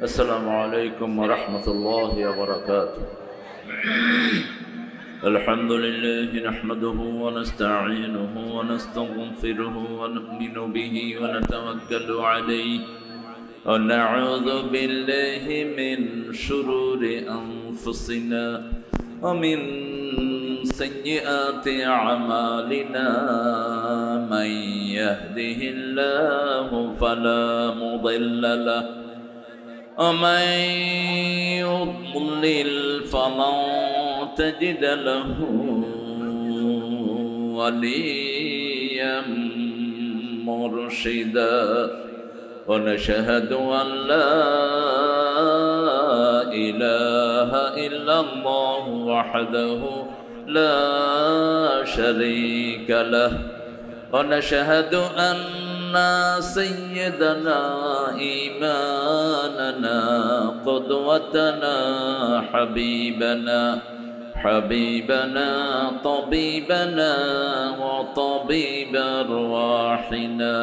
السلام عليكم ورحمة الله وبركاته. الحمد لله نحمده ونستعينه ونستغفره ونؤمن به ونتوكل عليه ونعوذ بالله من شرور أنفسنا ومن سيئات أعمالنا. من يهده الله فلا مضل له ومن يضلل فلن تجد له وليا مرشدا. ونشهد أن لا إله إلا الله وحده لا شريك له. ونشهد أن سيدنا إيماننا قدوتنا حبيبنا طبيبنا وطبيب أرواحنا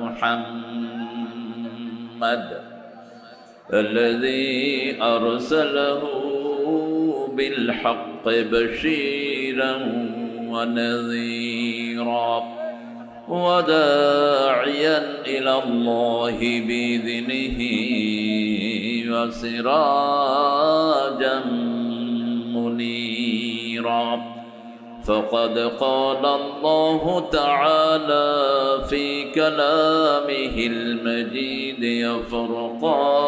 محمد الذي أرسله بالحق بشيرا ونذيرا وداعيا إلى الله بإذنه وسراجا منيرا. فقد قال الله تعالى في كلامه المجيد وفرقانه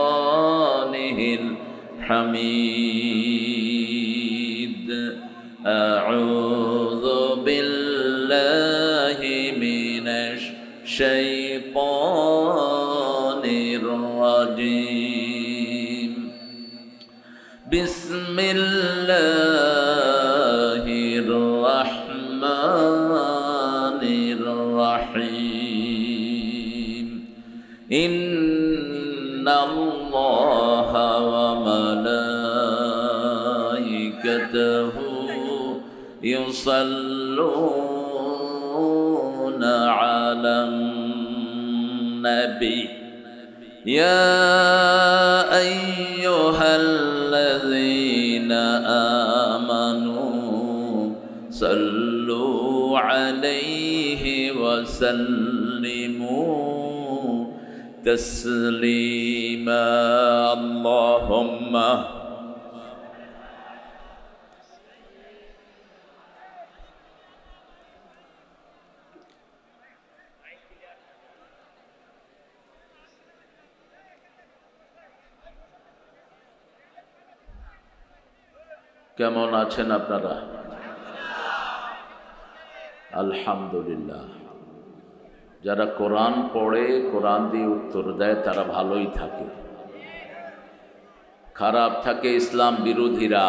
الحميد: أعوذ بالله من الشيطان الرجيم. بسم الله الرحمن الرحيم. إن الله وملائكته يصلون على النبي يا أيها الذين آمنوا صلوا عليه وسلموا تسليما. اللهم কেমন আছেন আপনারা? আলহামদুলিল্লাহ। যারা কোরআন পড়ে, কোরআন দিয়ে উত্তর দেয়, তারা ভালোই থাকে। খারাপ থাকে ইসলাম বিরোধীরা,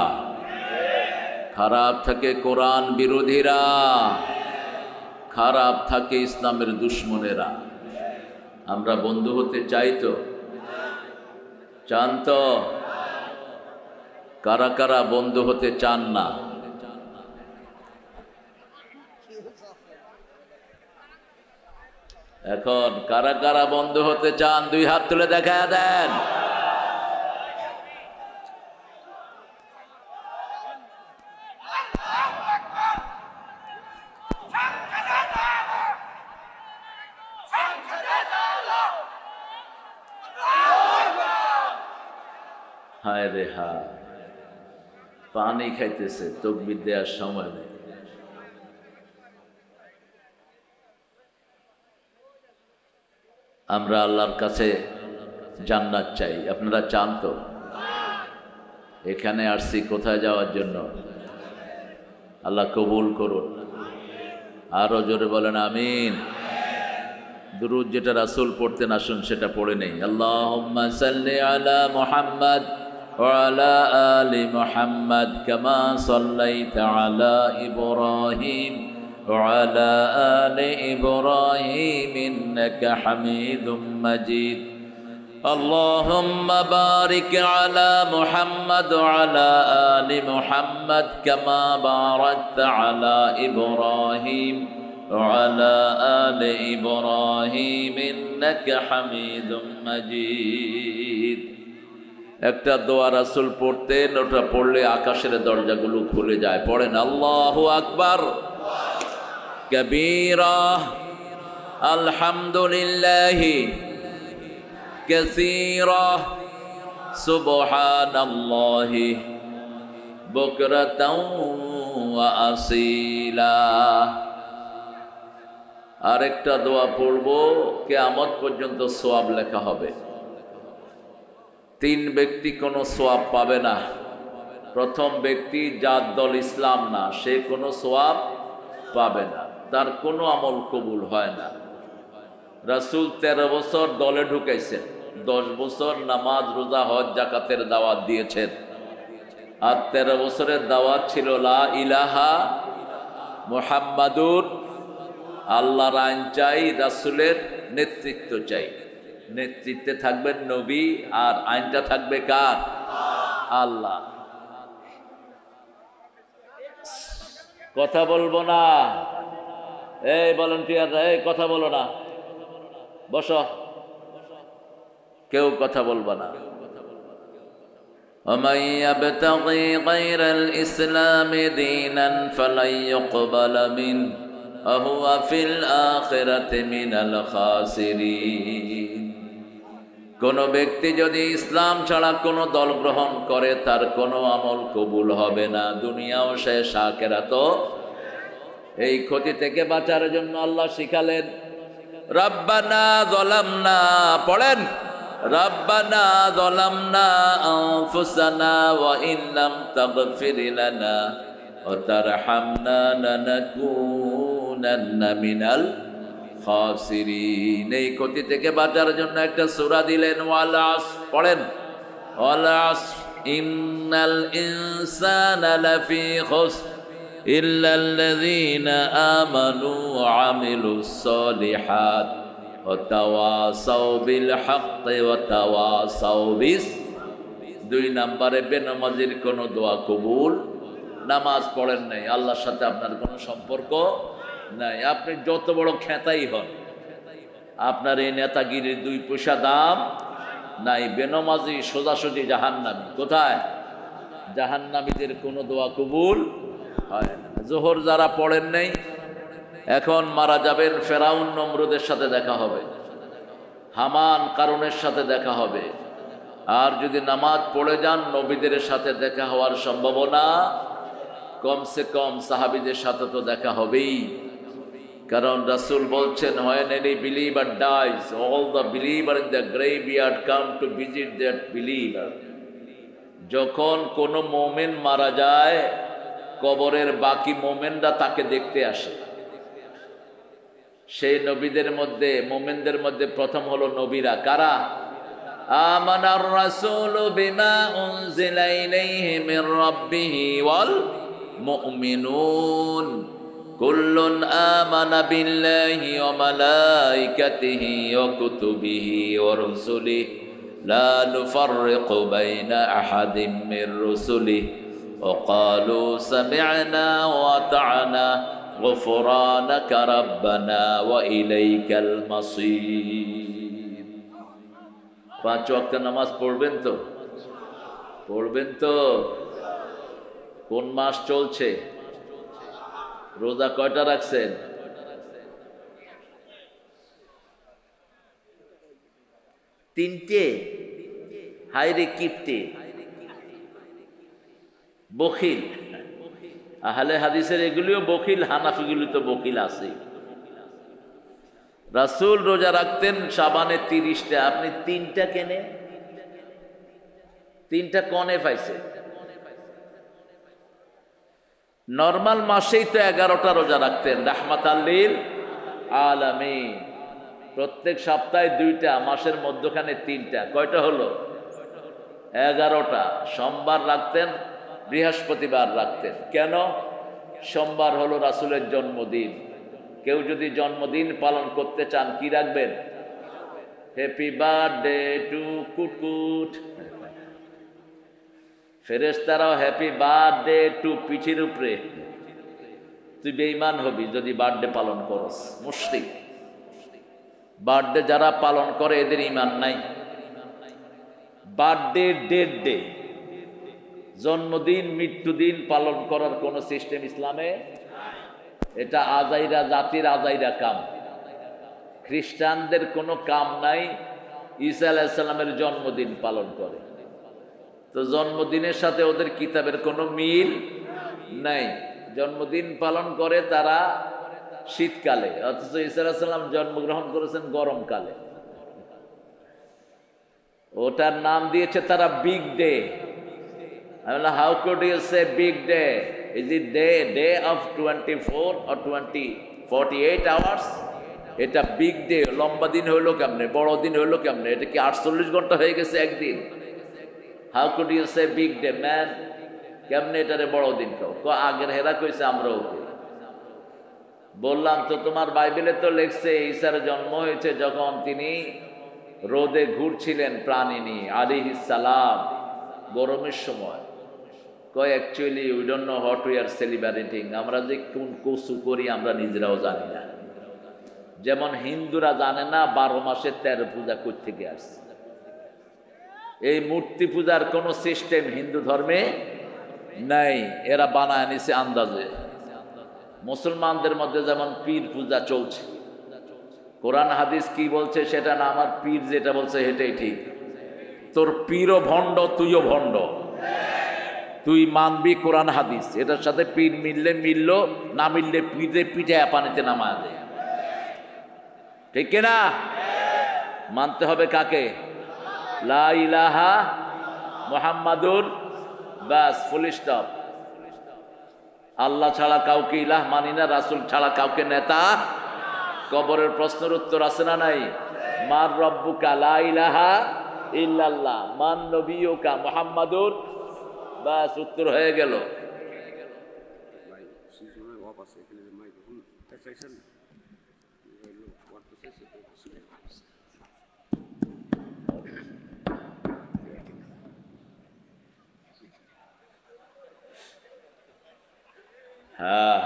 খারাপ থাকে কোরআন বিরোধীরা, খারাপ থাকে ইসলামের দুশ্মনেরা। আমরা বন্ধু হতে চাই তো? চান তো? কারা কারা বন্ধু হতে চান না? এখন কারা কারা বন্ধু হতে চান? দুই হাত তুলে দেখা দেন। হায় রে হায়, পানি খাইতেছে, তকবীর দেওয়ার সময় নেই। আমরা আল্লাহর কাছে জান্নাত চাই। আপনারা চান তো? এখানে আসছি কোথায় যাওয়ার জন্য? আল্লাহ কবুল করুন। আরো জোরে বলেন আমিন। দুরূদ যেটা রাসূল পড়তেন, আসুন সেটা পড়ে নেই। আল্লাহুম্মা সাল্লি আলা মুহাম্মাদ وعلى آل محمد كما صليت على إبراهيم وعلى آل إبراهيم إنك حميد مجيد. اللهم بارك على محمد وعلى آل محمد كما باركت على إبراهيم وعلى آل إبراهيم إنك حميد مجيد. একটা দোয়া রাসূল পড়তেন, ওটা পড়লে আকাশের দরজাগুলো খুলে যায়। পড়েন আল্লাহু আকবার কবীরা আলহামদুলিল্লাহি কাসীরা সুবহানাল্লাহি বুকরাতাও ওয়া আসীলা। আরেকটা দোয়া পড়বো, কিয়ামত পর্যন্ত সওয়াব লেখা হবে। 3 ব্যক্তি কোনো সওয়াব পাবে না। প্রথম ব্যক্তি যার দল ইসলাম না, সে কোনো সওয়াব পাবে না, তার কোনো আমল কবুল হয় না। রাসূল 13 বছর দলে ঢুকাইছেন, 10 বছর নামাজ রোজা হজ জাকাতের দাওয়াত দিয়েছেন। আর 13 বছরের দাওয়াত ছিল লা ইলাহা মুহাম্মাদুর, আল্লাহর আইন চাই, রাসূলের নেতৃত্ব চাই। নেতৃত্বে থাকবেন নবী, আর আইনটা থাকবে কার? আল্লাহ। কথা বলবো না, এই ভলান্টিয়াররা, এই কথা বলো না, বসো, কেউ কথা বলবো না। ومن يبتغي غير الإسلام دينا فلن يقبل منه وهو في الآخرة من الخاسرين। কোন ব্যক্তি যদি ইসলাম ছাড়া কোনো দল গ্রহণ করে, তার কোনো আমল কবুল হবে না, দুনিয়াও শেষ আখিরাতও। এই ক্ষতি থেকে বাঁচার জন্য আল্লাহ শিখালেন রব্বানা যালামনা, পড়েন রব্বানা যালামনা আনফুসানা ওয়া ইন লাম তাগফির লানা ওয়া তারহামনা লানাকুনান্না মিনাল খাসিরিন। এই ক্ষতি থেকে বাঁচার জন্য একটা সূরা দিলেন, ওয়াল আসর, পড়েন ওয়াল আসর ইন্নাল ইনসানা লাফি খুসর ইল্লাল্লাযীনা আমানু ওয়া আমিলুস সলিহাত ওয়া তাওয়াসাউ বিল হাক্কি ওয়া তাওয়াসাউ বিস। 2 নম্বরে বেনামাজির কোনো দোয়া কবুল। নামাজ পড়েন নাই, আল্লাহর সাথে আপনার কোনো সম্পর্ক নাই, আপনি যত বড় খেতাই হন, আপনার এই নেতাগিরির 2 পয়সা দাম নাই। বেনামাজি সোজাসুজি জাহান্নামী। কোথায়? জাহান্নামীদের কোনো দোয়া কবুল হয় না। জোহর যারা পড়েন নাই, এখন মারা যাবেন, ফেরাউন নমরুদের সাথে দেখা হবে, হামান কারুনের সাথে দেখা হবে। আর যদি নামাজ পড়ে যান, নবীদের সাথে দেখা হওয়ার সম্ভাবনা কমসে কম সাহাবীদের সাথে তো দেখা হবেই। কারণ রাসূল বলছেন, when any believer dies, all the believer in the graveyard come to visit that believer. যখন কোনো মুমিন মারা যায়, কবরের বাকি মুমিনরা তাকে দেখতে আসে। সেই নবীদের মধ্যে, মুমিনদের মধ্যে প্রথম হলো নবীরা। কারা? আমানার রাসূলু বিমা উনজিলা ইলাইহি মির রাব্বিহি ওয়াল মুমিনুন কুল্লুন আমানা বিল্লাহি ওয়া মালাইকাতিহি ওয়া কুতুবিহি ওয়া রুসুলিহি লা নুফাররিকু বাইনা আহাদিম মির রুসুলিহি ওয়া ক্বালু সামি'না ওয়া আতা'না গুফরানাকা রাব্বানা ওয়া ইলাইকাল মাসীর। 5 ওয়াক্ত নামাজ পড়বেন তো? পড়বেন তো? কোন মাস চলছে? রোজা কয়টা রাখছেন? 3টে। হায়রে কিপটে, বখিল। আহলে হাদিসের এগুলিও বখিল, হানাফিগুলি তো বখিল আছে। রাসূল রোজা রাখতেন শাবানে 30টা, আপনি 3টা কেনে? 3টা কনে পাইছে? নরমাল মাসেই তো 11টা রোজা রাখতেন রাহমাতাল লিল আলামিন। প্রত্যেক সপ্তাহে 2টা, মাসের মধ্যখানে 3টা, কয়টা হলো? 11টা। সোমবার রাখতেন, বৃহস্পতিবার রাখতেন। কেন? সোমবার হলো রাসূলের জন্মদিন। কেউ যদি জন্মদিন পালন করতে চান, কি রাখবেন? হ্যাপি বার্থডে টু কুটকুট। ফেরেশতারাও হ্যাপি বার্থডে টু পিঠির উপরে। তুই বেঈমান হবি যদি বার্থডে পালন করস, মুশরিক। বার্থডে যারা পালন করে এদের ঈমান নাই। বার্থডে, ডেট ডে, জন্মদিন মৃত্যুদিন পালন করার কোন সিস্টেম ইসলামে, এটা আজাইরা জাতির আজাইরা কাম। খ্রিস্টানদের কোনো কাম নাই ঈসা আলাইহিস সালামের জন্মদিন পালন করে, তো জন্মদিনের সাথে ওদের কিতাবের কোনো মিল নাই। জন্মদিন পালন করে তারা শীতকালে, অথচ ঈসা আলাইহিস সালাম জন্মগ্রহণ করেছেন গরমকালে। ওটার নাম দিয়েছে তারা big day. I mean, how could you say big day? Is it day of 24 or 48 hours? এটা বিগ ডে, লম্বা দিন হইলো কেমনে, বড় দিন হইলো কেমনে? এটা কি 48 ঘন্টা হয়ে গেছে একদিন? How could you say big day, man? কেমনে এটারে বড় দিন কও? আগের হেরা কইছে, আমরাও কই। বললাম তো তোমার বাইবেলে তো লেখছে ঈসার জন্ম হয়েছে যখন তিনি রোদে ঘুরছিলেন প্রাণী নিয়ে আলাইহিস সালাম, গরমের সময়। কয় actually we don't know what we are celebrating. আমরা যে কোন কসু করি আমরা নিজেরাও জানি না। যেমন হিন্দুরা জানে না 12 মাসে 13 পূজা কই থেকে আসছে। এই মূর্তি পূজার কোনো সিস্টেম হিন্দু ধর্মে নাই, এরা বানায় নিছে আন্দাজে। মুসলমানদের মধ্যে যেমন পীর পূজা চলছে, কোরআন হাদিস কি বলছে সেটা না, আমার পীর যেটা বলছে সেটাই ঠিক। তোর পীরও ভণ্ড, তুইও ভণ্ড। তুই মানবি কোরআন হাদিস, এটার সাথে পীর মিললে মিলল, না মিললে পীরে পিঠে পানিতে নামা দেয়, ঠিক কিনা? মানতে হবে কাকে? লা ইলাহা মুহাম্মাদুর, বাস, ফুল স্টপ। আল্লাহ ছাড়া কাউকে ইলাহ মানি না, রাসূল ছাড়া কাউকে নেতা। কবরের প্রশ্নের উত্তর আছে না নাই? মার রব্বুকা, লা ইলাহা ইল্লাল্লাহ, মান নবিয়ুকা মুহাম্মাদুর, বাস, উত্তর হয়ে গেল। হ্যাঁ,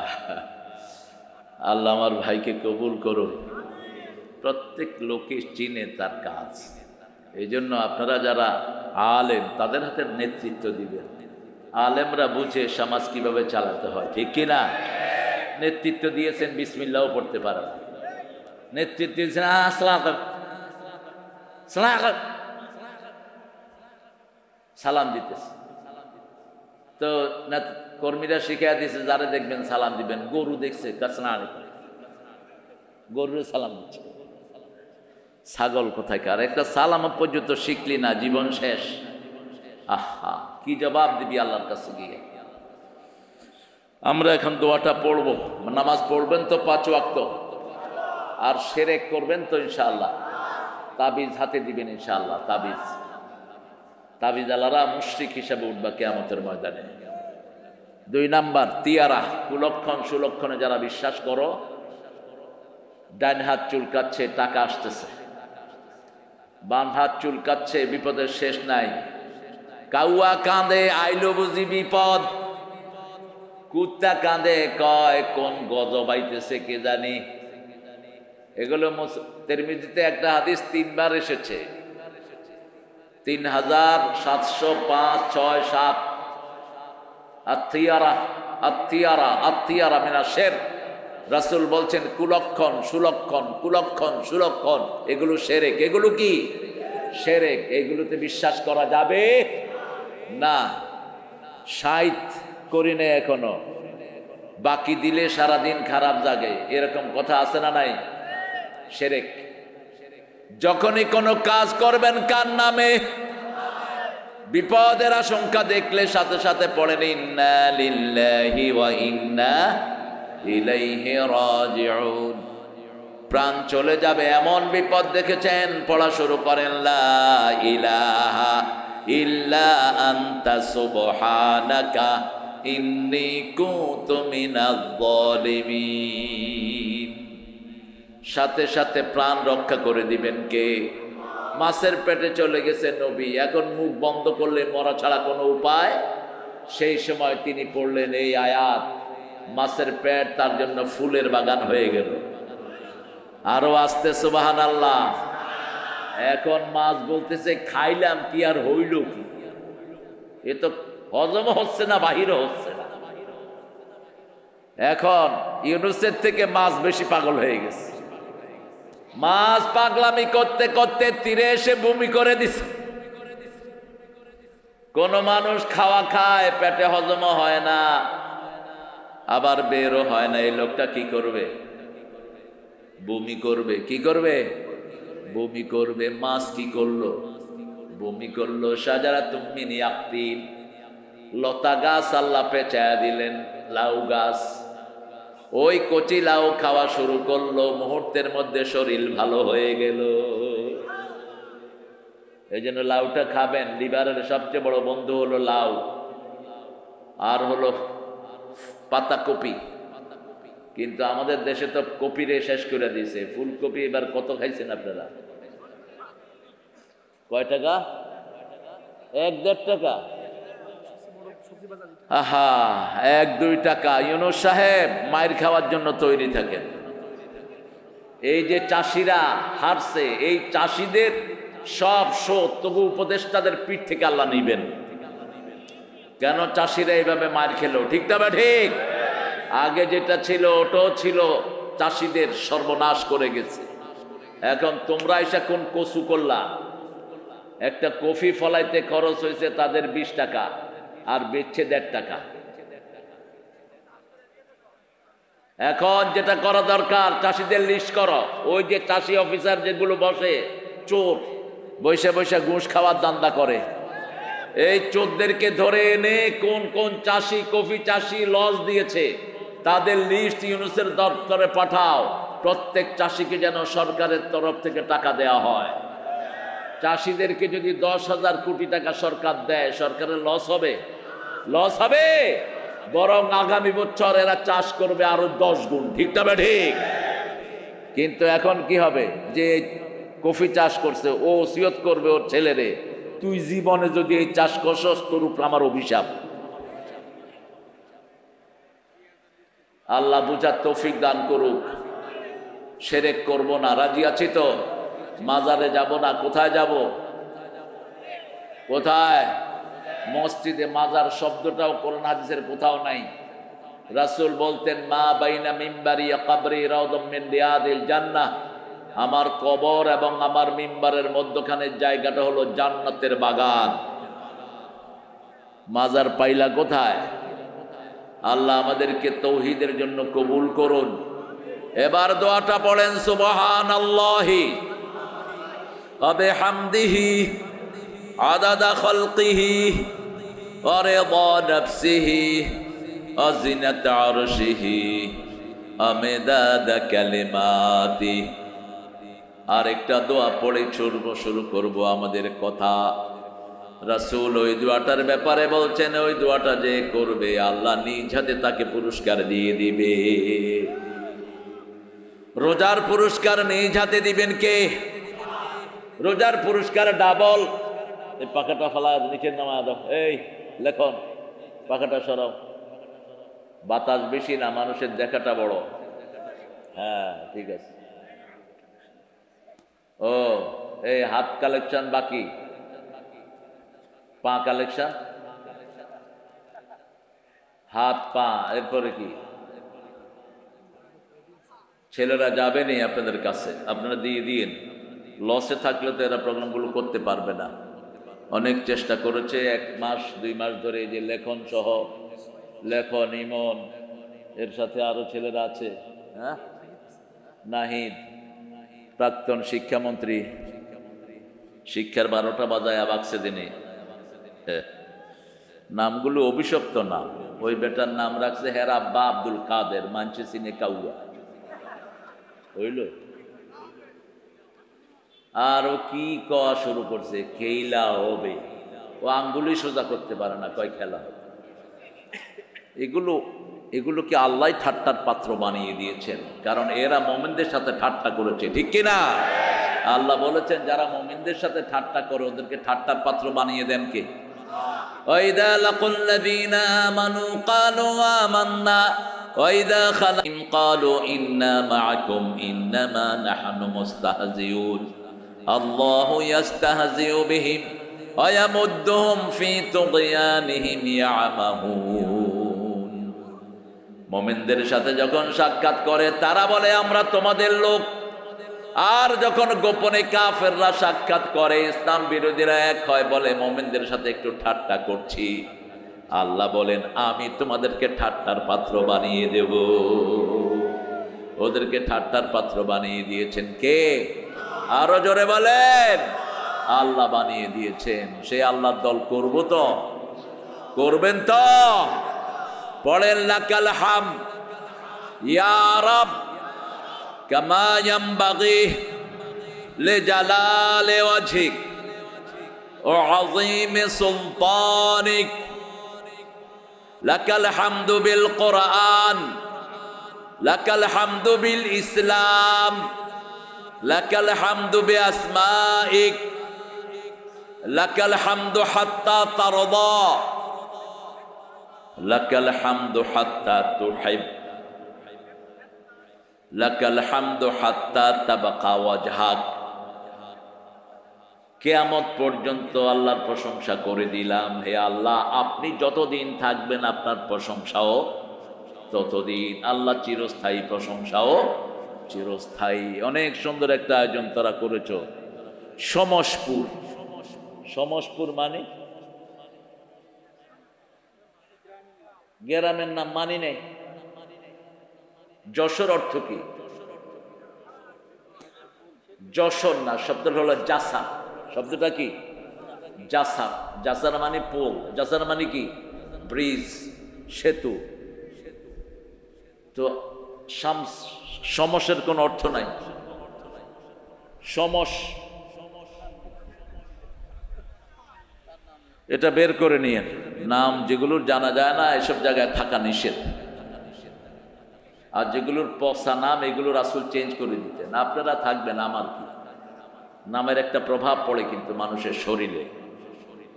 আল্লাহ আমার ভাইকে কবুল করুন। প্রত্যেক লোকে চিনে তার কাজ, এই জন্য আপনারা যারা আলেম তাদের হাতে নেতৃত্ব দিবেন। আলেমরা বুঝে সমাজ কিভাবে চালাতে হয়, ঠিক কিনা? নেতৃত্ব দিয়েছেন, বিসমিল্লাহও পড়তে পারে না। নেতৃত্ব দিয়েছেন সালাম দিতেছে, তো কর্মীরা শিখিয়ে দিয়েছে যারা দেখবেন সালাম দিবেন। গরু দেখছে গরুর সালাম দিচ্ছে। ছাগল কোথাকার, একটা সালাম পর্যন্ত শিখলি না, জীবন শেষ। আহা, কি জবাব দিবি আল্লাহর কাছে গিয়ে? আমরা এখন দোয়াটা পড়বো। নামাজ পড়বেন তো 5 ওয়াক্ত, আর শিরক করবেন তো ইনশাআল্লাহ। তাবিজ হাতে দিবেন ইনশাআল্লাহ। তাবিজ আলারা মুশরিক হিসাবে উঠবা কিয়ামতের ময়দানে। 2 নাম্বার, তিয়ারা, কুলক্ষণ সুলক্ষণে যারা বিশ্বাস করো। ডান হাত চুলকাচ্ছে, টাকা আসতেছে। বাম হাত চুলকাচ্ছে, বিপদের শেষ নাই। কাউয়া কাঁদে, আইলো বুঝি বিপদ। কুত্তা কাঁদে, কয় কোন গজব আইতেছে কে জানি। এগুলো তিরমিজিতে একটা হাদিস 3 বার এসেছে, 3705, 6, 7। আত্তিয়ারা মিনা শের। রাসূল বলছেন কুলক্ষণ সুলক্ষণ, কুলক্ষণ সুলক্ষণ এগুলো শিরক। এগুলো কি? শিরক। এগুলোতে বিশ্বাস করা যাবে না। 60 করি না এখনো, বাকি দিলে সারাদিন খারাপ জাগে, এরকম কথা আছে না নাই? শিরক। যখনই কোনো কাজ করবেন কার নামে, বিপদের আশঙ্কা দেখলে সাথে সাথে পড়েন ইন্না লিল্লাহি ওয়া ইন্না ইলাইহি রাজিউন। প্রাণ চলে যাবে এমন বিপদ দেখেছেন, পড়া শুরু করেন লা ইলাহা ইল্লা আনতা সুবহানাকা ইন্নী কুনতু মিনাজ জালিমিন। সাথে সাথে প্রাণ রক্ষা করে দিবেন কে? মাছের পেটে চলে গেছে নবী, এখন মুখ বন্ধ করলে মরা ছাড়া কোনো উপায়। সেই সময় তিনি পড়লেন এই আয়াত, মাছের পেট তার জন্য ফুলের বাগান হয়ে গেল। আরো আসতে সুবহানাল্লাহ। এখন মাছ বলতেছে খাইলাম কি আর হইল কি, এ তো হজম হচ্ছে না, বাহিরও হচ্ছে না। এখন ইউনুসের থেকে মাছ বেশি পাগল হয়ে গেছে। মাছ পাগলামি করতে করতে তীরে এসে বমি করে দিছে। কোন মানুষ খাওয়া খায়, পেটে হজম হয় না, আবার বেরও হয় না, এই লোকটা কি করবে? বমি করবে। কি করবে? বমি করবে। মাছ কি করলো? বমি করলো। শাজারাতুম মিন ইয়াকতিন, লতা গাছ আল্লাহ পেঁচায়া দিলেন, লাউ গাছ। ওই কচি লাউ খাওয়া শুরু করলো, মুহূর্তের মধ্যে শরীর ভালো হয়ে গেল। এই জন্য লাউটা খাবেন। লিভারের সবচেয়ে বড় বন্ধু হলো লাউ, আর হলো পাতাকপি। কিন্তু আমাদের দেশে তো কপিরে শেষ করে দিয়েছে। ফুলকপি এবার কত খাইছেন আপনারা? কয় টাকা? 1-1.5 টাকা। আহা, 1-2 টাকা। ইউনুস সাহেব মায়ের খাওয়ার জন্য তৈরি থাকেন। এই যে চাষিরা হারছে, এই চাষিদের সব শোধ তবু উপদেষ্টাদের পিঠ থেকে আল্লাহ নিবেন। কেন চাষিরা এইভাবে মার খেলো? ঠিক না বা ঠিক? আগে যেটা ছিল ওটাও ছিল চাষিদের সর্বনাশ করে গেছে। এখন তোমরা এসে কোন কসু করলা? একটা কফি ফলাইতে খরচ হয়েছে তাদের 20 টাকা, আর বেচছে 1.5 টাকা। এখন যেটা করা দরকার, চাষিদের লিস্ট করো। ওই যে চাষি অফিসার যেগুলো বসে, চোর বৈশা বৈশা ঘুষ খাওয়ার দান্দা করে, এই চোরদেরকে ধরে এনে কোন কোন চাষি কফি চাষি লস দিয়েছে তাদের লিস্ট ইউনুসের দপ্তরে পাঠাও। প্রত্যেক চাষিকে যেন সরকারের তরফ থেকে টাকা দেওয়া হয়। চাষিদেরকে যদি 10,000 কোটি টাকা সরকার দেয়, সরকারের লস হবে? লস হবে? বরং আগামী বছর এরা চাষ করবে আরো 10 গুণ। ঠিক না ঠিক? কিন্তু এখন কি হবে? যে কফি চাষ করছে ও ওসিয়ত করবে ওর ছেলেরে, তুই জীবনে যদি এই চাষ করছস তোর উপর আমার অভিশাপ। আল্লাহ বুঝার তৌফিক দান করুক। শিরক করব না, রাজি আছি তো? মাজারে যাব না। কোথায় যাব? কোথায়? মসজিদে। মাজার শব্দটাও কোরআন হাদিসের কোথাও নাই। রাসূল বলতেন, মা বাইনা মিম্বারি ওয়া কবরি রাউদাম মিন রিয়াদিল জান্নাহ, আমার কবর এবং আমার মিম্বারের মধ্যখানের জায়গাটা হলো জান্নাতের বাগান। মাজার পাইলা কোথায়? আল্লাহ আমাদেরকে তৌহিদের জন্য কবুল করুন। এবার দোয়াটা পড়েন, সুবহানাল্লাহি ওয়া বিহামদিহি আদাদা খালকিহি ওয়া রিদা নাফসিহি ওয়া জিনাতা আরশিহি ওয়া মিদাদা কালিমাতি। আরেকটা দোয়া পড়ে শুরু করব আমাদের কথা। রাসূল ওই দোয়াটার ব্যাপারে বলছেন, ওই দোয়াটা যে করবে আল্লাহ নিজ হাতে তাকে পুরস্কার দিয়ে দিবে। রোজার পুরস্কার নিজ হাতে দিবেন কে? রোজার পুরস্কার ডাবল। এই পাখাটা ফালা নিচের নামা দাও। এই লেখন পাখাটা সরাও। বাতাস বেশি না, মানুষের দেখাটা বড়। হ্যাঁ ঠিক আছে। ও এই হাত কালেকশন বাকি, পা কালেকশন, হাত পা, এরপরে কি? ছেলেরা যাবেনি আপনাদের কাছে, আপনারা দিয়ে দিন। লসে থাকলে তো এরা প্রোগ্রামগুলো করতে পারবে না। অনেক চেষ্টা করেছে, 1 মাস 2 মাস ধরে, এই যে লেখন সহ, লেখন, ইমন, এর সাথে আরো ছেলেরা আছে। হ্যাঁ, নাহিদ প্রাক্তন শিক্ষামন্ত্রী, শিক্ষার 12টা বাজায় বাক্সে দিনে। নামগুলো অভিশপ্ত নাম। ওই বেটার নাম রাখছে হের আব্বা আব্দুল কাদের, মানছে সিনে কাউয়া। হইল? আর ও কি কওয়া শুরু করছে, খেলা হবে। ও আঙ্গুলি সোজা করতে পারে না, কয় খেলা হবে। এগুলো কি আল্লাহ ঠাট্টার পাত্র বানিয়ে দিয়েছেন? কারণ এরা মুমিনদের সাথে ঠাট্টা করেছে, ঠিক কিনা? আল্লাহ বলেছেন যারা মুমিনদের সাথে ঠাট্টা করে ওদেরকে ঠাট্টার পাত্র বানিয়ে দেন কে? ওয়াইদা লাকুল লাযীনা আমানু ক্বালু আমান্না ওয়াইদা খালাম ক্বালু ইন্না মাআকুম ইন্নামা নাহনু মুস্তাহজিউন। আল্লাহু ইয়াস্তাহজিউ বিহিম ওয়া ইয়ামুদ্দুহুম ফি তুগয়ানিহিম ইয়ামাহুন। মুমিনদের সাথে যখন সাক্ষাৎ করে তারা বলে আমরা তোমাদের লোক, আর যখন গোপনে কাফেররা সাক্ষাৎ করে ইসলাম বিরোধীরা এক হয়, বলে মুমিনদের সাথে একটু ঠাট্টা করছি। আল্লাহ বলেন আমি তোমাদেরকে ঠাট্টার পাত্র বানিয়ে দেব। ওদেরকে ঠাট্টার পাত্র বানিয়ে দিয়েছেন কে? আরো জোরে বলেন। আল্লাহ বানিয়ে দিয়েছেন। সেই আল্লাহর দল করব তো? করবেন তো? পড়েন লাকাল হামদ ইয়া রাব কামা ইয়ানবাগি লিজালালি ওয়াজহিক ওয়া আযীমি সুলতানিক। লাকাল হামদু বিল কুরআন, লাকাল হামদু বিল ইসলাম, লাকাল হামদু বিআসমাইক, লাকাল হামদু হাত্তা তারদা, লাকাল হামদু হাত্তা তুহিব, লাকাল হামদু হাত্তা তাবকা ওয়াজহাক। কিয়ামত পর্যন্ত আল্লাহর প্রশংসা করে দিলাম। হে আল্লাহ, আপনি যতদিন থাকবেন আপনার প্রশংসাও ততদিন। আল্লাহ চিরস্থায়ী, প্রশংসাও চিরস্থায়ী। অনেক সুন্দর একটা আয়োজন তারা করেছ। সমসপুর, সমসপুর মানে গ্রামের নাম মানি নেই। যশোর অর্থ কি? যশোর না, শব্দটা হলো জাসা। শব্দটা কি? জাসা। জাসার মানে পোল, জাসার মানে কি? ব্রিজ, সেতু। তো সমসের কোনো অর্থ নাই। সমস এটা বের করে নিয়ে নাম যেগুলোর জানা যায় না এসব জায়গায় থাকা নিষেধ। আর যেগুলোর পচা নাম এগুলো রাসূল চেঞ্জ করে দিতেন। আপনারা থাকবেন, আমার কি, নামের একটা প্রভাব পড়ে কিন্তু মানুষের শরীরে।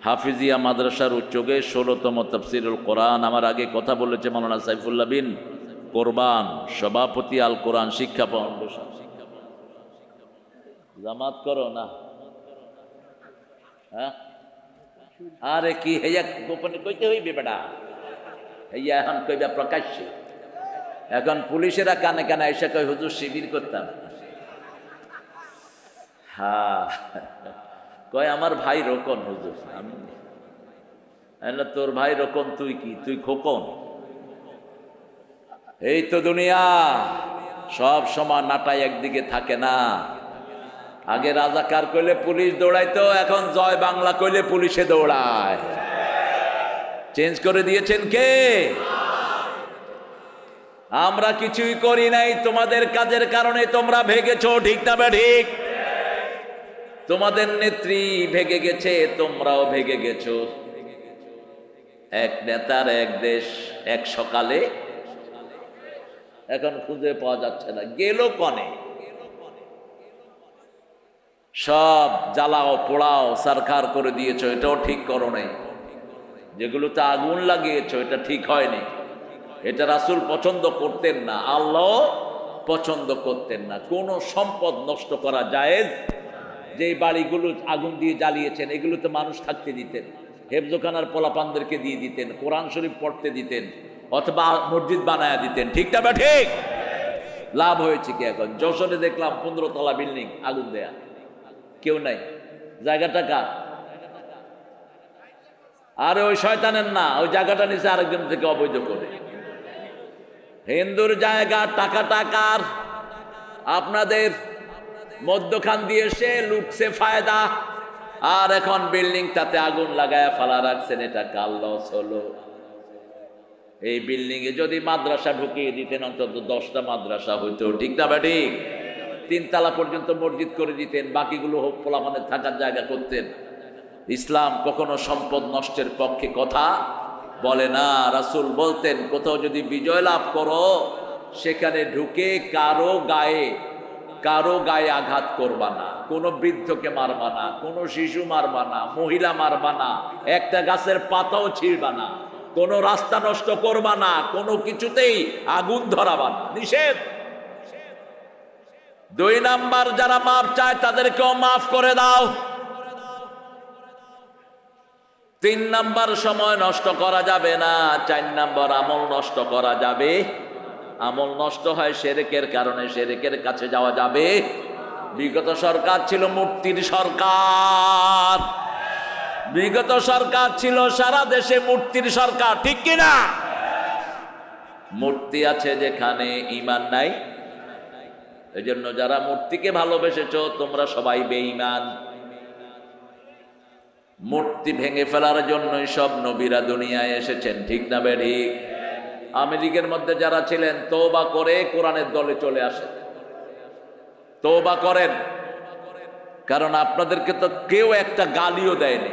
হাফিজিয়া মাদ্রাসার উদ্যোগে 16তম তাফসিরুল কোরআন, আমার আগে কথা বলেছে মাওলানা সাইফুল্লাহ বিন কোরবান, সভাপতি আল কোরআন শিক্ষা ফাউন্ডেশন। জামাত করো না? হ্যাঁ, আরে কি হেয়া গোপনে কইতে হইবে বেটা, হেয়া এখন কইবা প্রকাশ্যে। এখন পুলিশেরা কানে কানে এসে কই হুজুর শিবির করতাম। হ্যাঁ, কয় আমার ভাই রোকন হুজুর। আমি তোর ভাই রোকন, তুই কি? তুই খোকন। এই তো দুনিয়া, সব সময় নাটাই একদিকে থাকে না। আগে রাজাকার কইলে পুলিশ দৌড়াইতো, এখন জয় বাংলা কইলে পুলিশে দৌড়ায়। চেঞ্জ করে দিয়েছেন কে? আমরা কিছুই করি নাই, তোমাদের কাজের কারণে তোমরা ভেগেছো। ঠিক না ঠিক? তোমাদের নেত্রী ভেগে গেছে, তোমরাও ভেগে গেছো। এক নেতার এক দেশ এক সকালে, এখন খুঁজে পাওয়া যাচ্ছে না, গেল কনে। সব জ্বালাও পোড়াও সারখার করে দিয়েছো, এটাও ঠিক করো নাই। যেগুলোতে আগুন লাগিয়েছো এটা ঠিক হয়নি। এটা রাসূল পছন্দ করতেন না, আল্লাহ পছন্দ করতেন না। কোন সম্পদ নষ্ট করা জায়েজ। যে বাড়িগুলো আগুন দিয়ে জ্বালিয়েছেন এগুলোতে মানুষ থাকতে দিতেন, হেফজখানার পোলাপানদেরকে দিয়ে দিতেন, কোরআন শরীফ পড়তে দিতেন, অথবা মসজিদ বানায়া দিতেন। ঠিক না বা ঠিক? লাভ হয়েছে কি? এখন যশোরে দেখলাম 15 তলা বিল্ডিং আগুন দেয়া, কেউ নাই। জায়গাটা কার? আরে ওই শয়তানের না, ওই জায়গাটা নিচে আরেকজন থেকে অবৈধ করে। হিন্দুর জায়গা, টাকাটা কার? আপনাদের। মধ্যখান দিয়ে সে লুটছে ফায়দা, আর এখন বিল্ডিংটাতে আগুন লাগায়া ফালা রাখছেন। এটা কার লস হলো? এই বিল্ডিং এ যদি মাদ্রাসা ঢুকিয়ে দিতেন, অন্তত 10টা মাদ্রাসা হইতো। ঠিক না বেটি? 3 তলা পর্যন্ত মসজিদ করে দিতেন, বাকিগুলো পোলাপানের থাকার জায়গা করতেন। ইসলাম কখনো সম্পদ নষ্টের পক্ষে কথা বলে না। রাসূল বলতেন, কোথাও যদি বিজয় লাভ করো সেখানে ঢুকে কারো গায়ে আঘাত করবা না, কোনো বৃদ্ধকে মারবা না, কোনো শিশু মারবা না, মহিলা মারবা না, একটা গাছের পাতাও ছিঁড়বা না, কোনো রাস্তা নষ্ট করবা না, কোনো কিছুতেই আগুন ধরাবা না, নিষেধ। দুই নাম্বার, যারা মাফ চায় তাদেরকেও মাফ করে দাও। তিন নাম্বার, সময় নষ্ট করা যাবে না। চার নাম্বার, আমল নষ্ট করা যাবে। আমল নষ্ট হয় শিরকের কারণে, শিরকের কাছে যাওয়া যাবে। বিগত সরকার ছিল মূর্তির সরকার, বিগত সরকার ছিল সারা দেশে মূর্তির সরকার, ঠিক কিনা? মূর্তি আছে যেখানে, ঈমান নাই। এজন্য যারা মূর্তিকে ভালোবেসেছো তোমরা সবাই বেঈমান। মূর্তি ভেঙে ফেলার জন্যই সব নবীরা দুনিয়ায় এসেছেন, ঠিক না বেঠিক? আমেরিকার মধ্যে যারা ছিলেন তওবা করে কোরআনের দলে চলে আসেন, তওবা করেন। কারণ আপনাদেরকে তো কেউ একটা গালিও দেয়নি,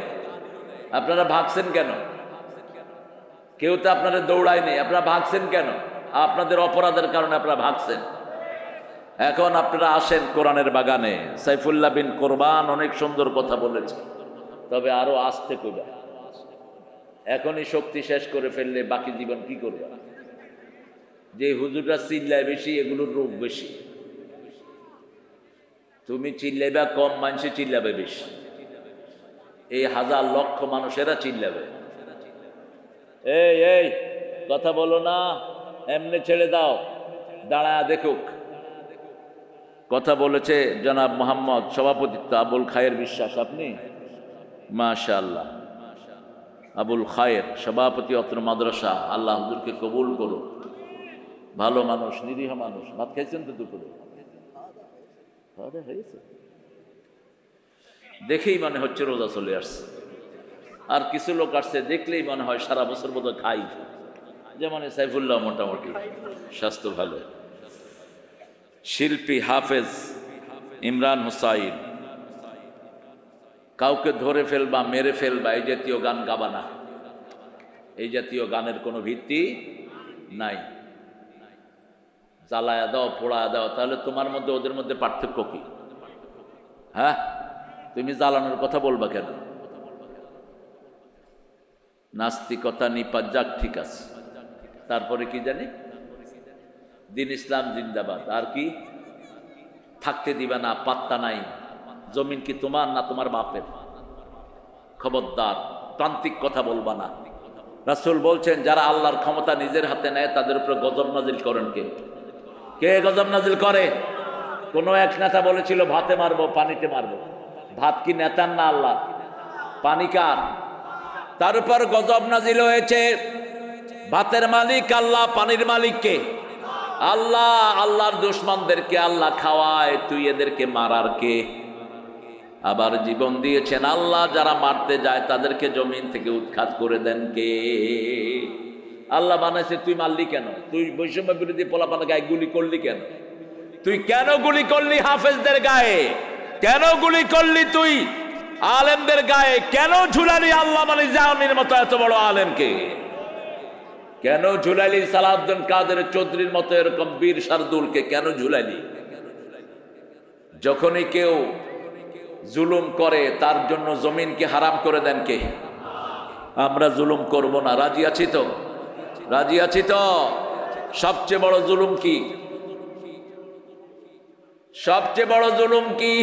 আপনারা ভাগছেন কেন? কেউ তো আপনারা দৌড়ায়নি, আপনারা ভাগছেন কেন? আপনাদের অপরাধের কারণে আপনারা ভাগছেন। এখন আপনারা আসেন কোরআনের বাগানে। সাইফুল্লাহ বিন কোরবান অনেক সুন্দর কথা বলেছে, তবে আরো আসতে কইবা। এখনই শক্তি শেষ করে ফেললে বাকি জীবন কি করবে? যে হুজুররা চিল্লায় বেশি, এগুলোর রোগ বেশি। তুমি চিল্লাইবা কম, মানুষে চিল্লাবে বেশি। এই হাজার লক্ষ মানুষেরা চিল্লাবে। এই এই কথা বলো না, এমনি ছেড়ে দাও, দাঁড়ায় দেখুক। কথা বলেছে জনাব মোহাম্মদ, সভাপতিত্ব আবুল খায়ের বিশ্বাস। আপনি মাশাআল্লাহ, আবুল খায়ের সভাপতি অত্র মাদ্রাসা। আল্লাহ হুজুরকে কবুল করুক। ভালো মানুষ, নিরীহ মানুষ। ভাত খাইছেন তো দুপুরে? হয়েছে দেখেই মনে হচ্ছে রোজা চলে আসছে। আর কিছু লোক আসছে দেখলেই মনে হয় সারা বছর বোধহয় খাই। যেমন সাইফুল্লাহ মোটামুটি স্বাস্থ্য ভালো। শিল্পী হাফেজ ইমরান হুসাইন, কাউকে ধরে ফেলবা, মেরে ফেলবা, এই জাতীয় গান গাবা না। এই জাতীয় গানের কোনো ভিত্তি নাই। জ্বালায়া দাও, পোড়ায়া দাও, তাহলে তোমার মধ্যে ওদের মধ্যে পার্থক্য কি? হ্যাঁ, তুমি জ্বালানোর কথা বলবা কেন? নাস্তিকতা নিপাত যাক, ঠিক আছে। তারপরে কি জানি, দিন ইসলাম জিন্দাবাদ। আর কি? থাকতে দিবা না, পাত্তা নাই। জমিন কি তোমার না তোমার বাপের? খবরদার, প্রান্তিক কথা বলবা না। রাসূল বলছেন, যারা আল্লাহর ক্ষমতা নিজের হাতে নেয় তাদের উপরে গজব নাজিল করেন কে? কে গজব নাজিল করে? কোন এক নেতা বলেছিল ভাতে মারবো, পানিতে মারবো। ভাত কি নেতার না আল্লাহ? পানি কার? তার উপর গজব নাজিল হয়েছে। ভাতের মালিক আল্লাহ, পানির মালিক কে? আল্লাহ। আল্লাহর দুশমনদেরকে আল্লাহ খাওয়ায়, তুই এদেরকে মারার কে? আবার জীবন দিয়েছেন আল্লাহ, যারা মারতে যায় তাদেরকে জমিন থেকে উৎখাত করে দেন কে? আল্লাহ বানাইছে, তুই মারলি কেন? তুই বৈষম্য বিরোধী পোলাপানের গায়ে গুলি করলি কেন? তুই কেন গুলি করলি হাফেজদের গায়ে? কেন গুলি করলি তুই আলেমদের গায়ে? কেন ঝুলালি আল্লাহ মানে জামির মতো এত বড় আলেমকে? কেন ঝুলালি সালাউদ্দিন কাদের চৌধুরীর মতো এরকম বীর শার্দুলকে? কেন ঝুলালি? যখনই কেউ জুলুম করে তার জন্য জমিনকে হারাম করে দেন কে? আমরা জুলুম করব না, রাজি আছি তো? রাজি আছি তো? সবচেয়ে বড় জুলুম কি? সবচেয়ে বড় জুলুম কি?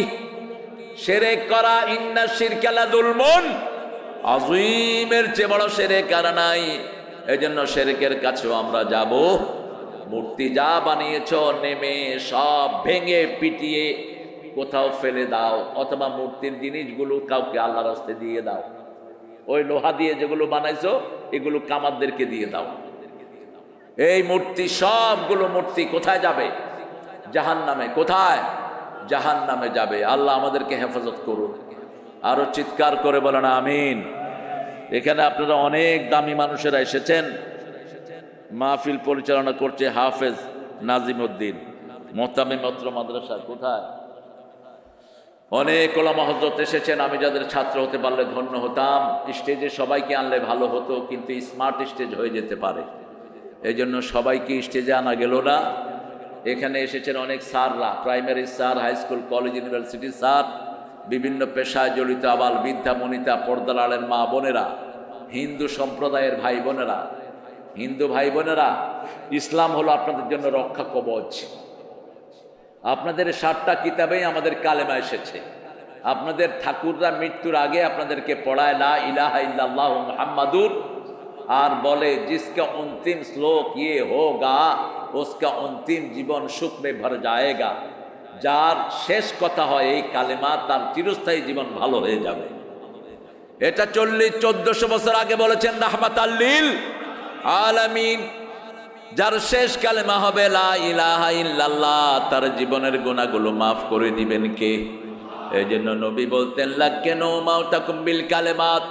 শিরক করা। ইন্না শিরকা লাযুলমুন আযীম, এর চেয়ে বড় শিরক আর নাই। এজন্য শিরকের কাছেও আমরা যাব। মূর্তি যা বানিয়েছো নেমে সব ভেঙে পিটিয়ে কোথাও ফেলে দাও, অথবা মূর্তির জিনিসগুলো কাউকে আল্লাহর রাস্তায় দিয়ে দাও। ওই লোহা দিয়ে যেগুলো বানাইছো এগুলো কামারদেরকে দিয়ে দাও। এই মূর্তি, সবগুলো মূর্তি কোথায় যাবে? জাহান্নামে। কোথায়? জাহান্নামে যাবে। আল্লাহ আমাদেরকে হেফাজত করুন। আরো চিৎকার করে বলেন আমিন। এখানে আপনারা অনেক দামি মানুষেরা এসেছেন। মাহফিল পরিচালনা করছে হাফেজ নাজিম উদ্দিন, মোহতামিম অত্র মাদ্রাসা। কোথায়? অনেক ওলামা হযরত এসেছেন। আমি যাদের ছাত্র হতে পারলে ধন্য হতাম। স্টেজে সবাইকে আনলে ভালো হতো, কিন্তু স্মার্ট স্টেজ হয়ে যেতে পারে। এই জন্য সবাইকে স্টেজে আনা গেল না। এখানে এসেছেন অনেক স্যাররা, primary sir, high school, college, university sir, বিভিন্ন পেশায় জড়িত আবাল বৃদ্ধা বনিতা, পর্দার আড়ের মা বোনেরা, হিন্দু সম্প্রদায়ের ভাই বোনেরা। হিন্দু ভাই বোনেরা, ইসলাম হলো আপনাদের জন্য রক্ষা কবচ। আপনাদের 7টা কিতাবেই আমাদের কালেমা এসেছে। আপনাদের ঠাকুররা মৃত্যুর আগে আপনাদেরকে পড়ায় লা ইলাহা ইল্লাল্লাহু মুহাম্মাদুর, আর বলে जिसका अंतिम श्लोक ये होगा उसका अंतिम জীবন সুখ में भर जाएगा। যার শেষ কথা হয় এই কালেমা, তার চিরস্থায়ী জীবন ভালো হয়ে যাবে। এটা 1400 বছর আগে বলেছেন রাহমাতাল লিল আলামিন। যার শেষ কালেমা হবে লা ইলাহা ইল্লাল্লাহ, তার জীবনের গুনাহগুলো মাফ করে দিবেন কে? এই জন্য নবী বলতেন লাক্কিনু মাউতাকুম বিল কালেমাত।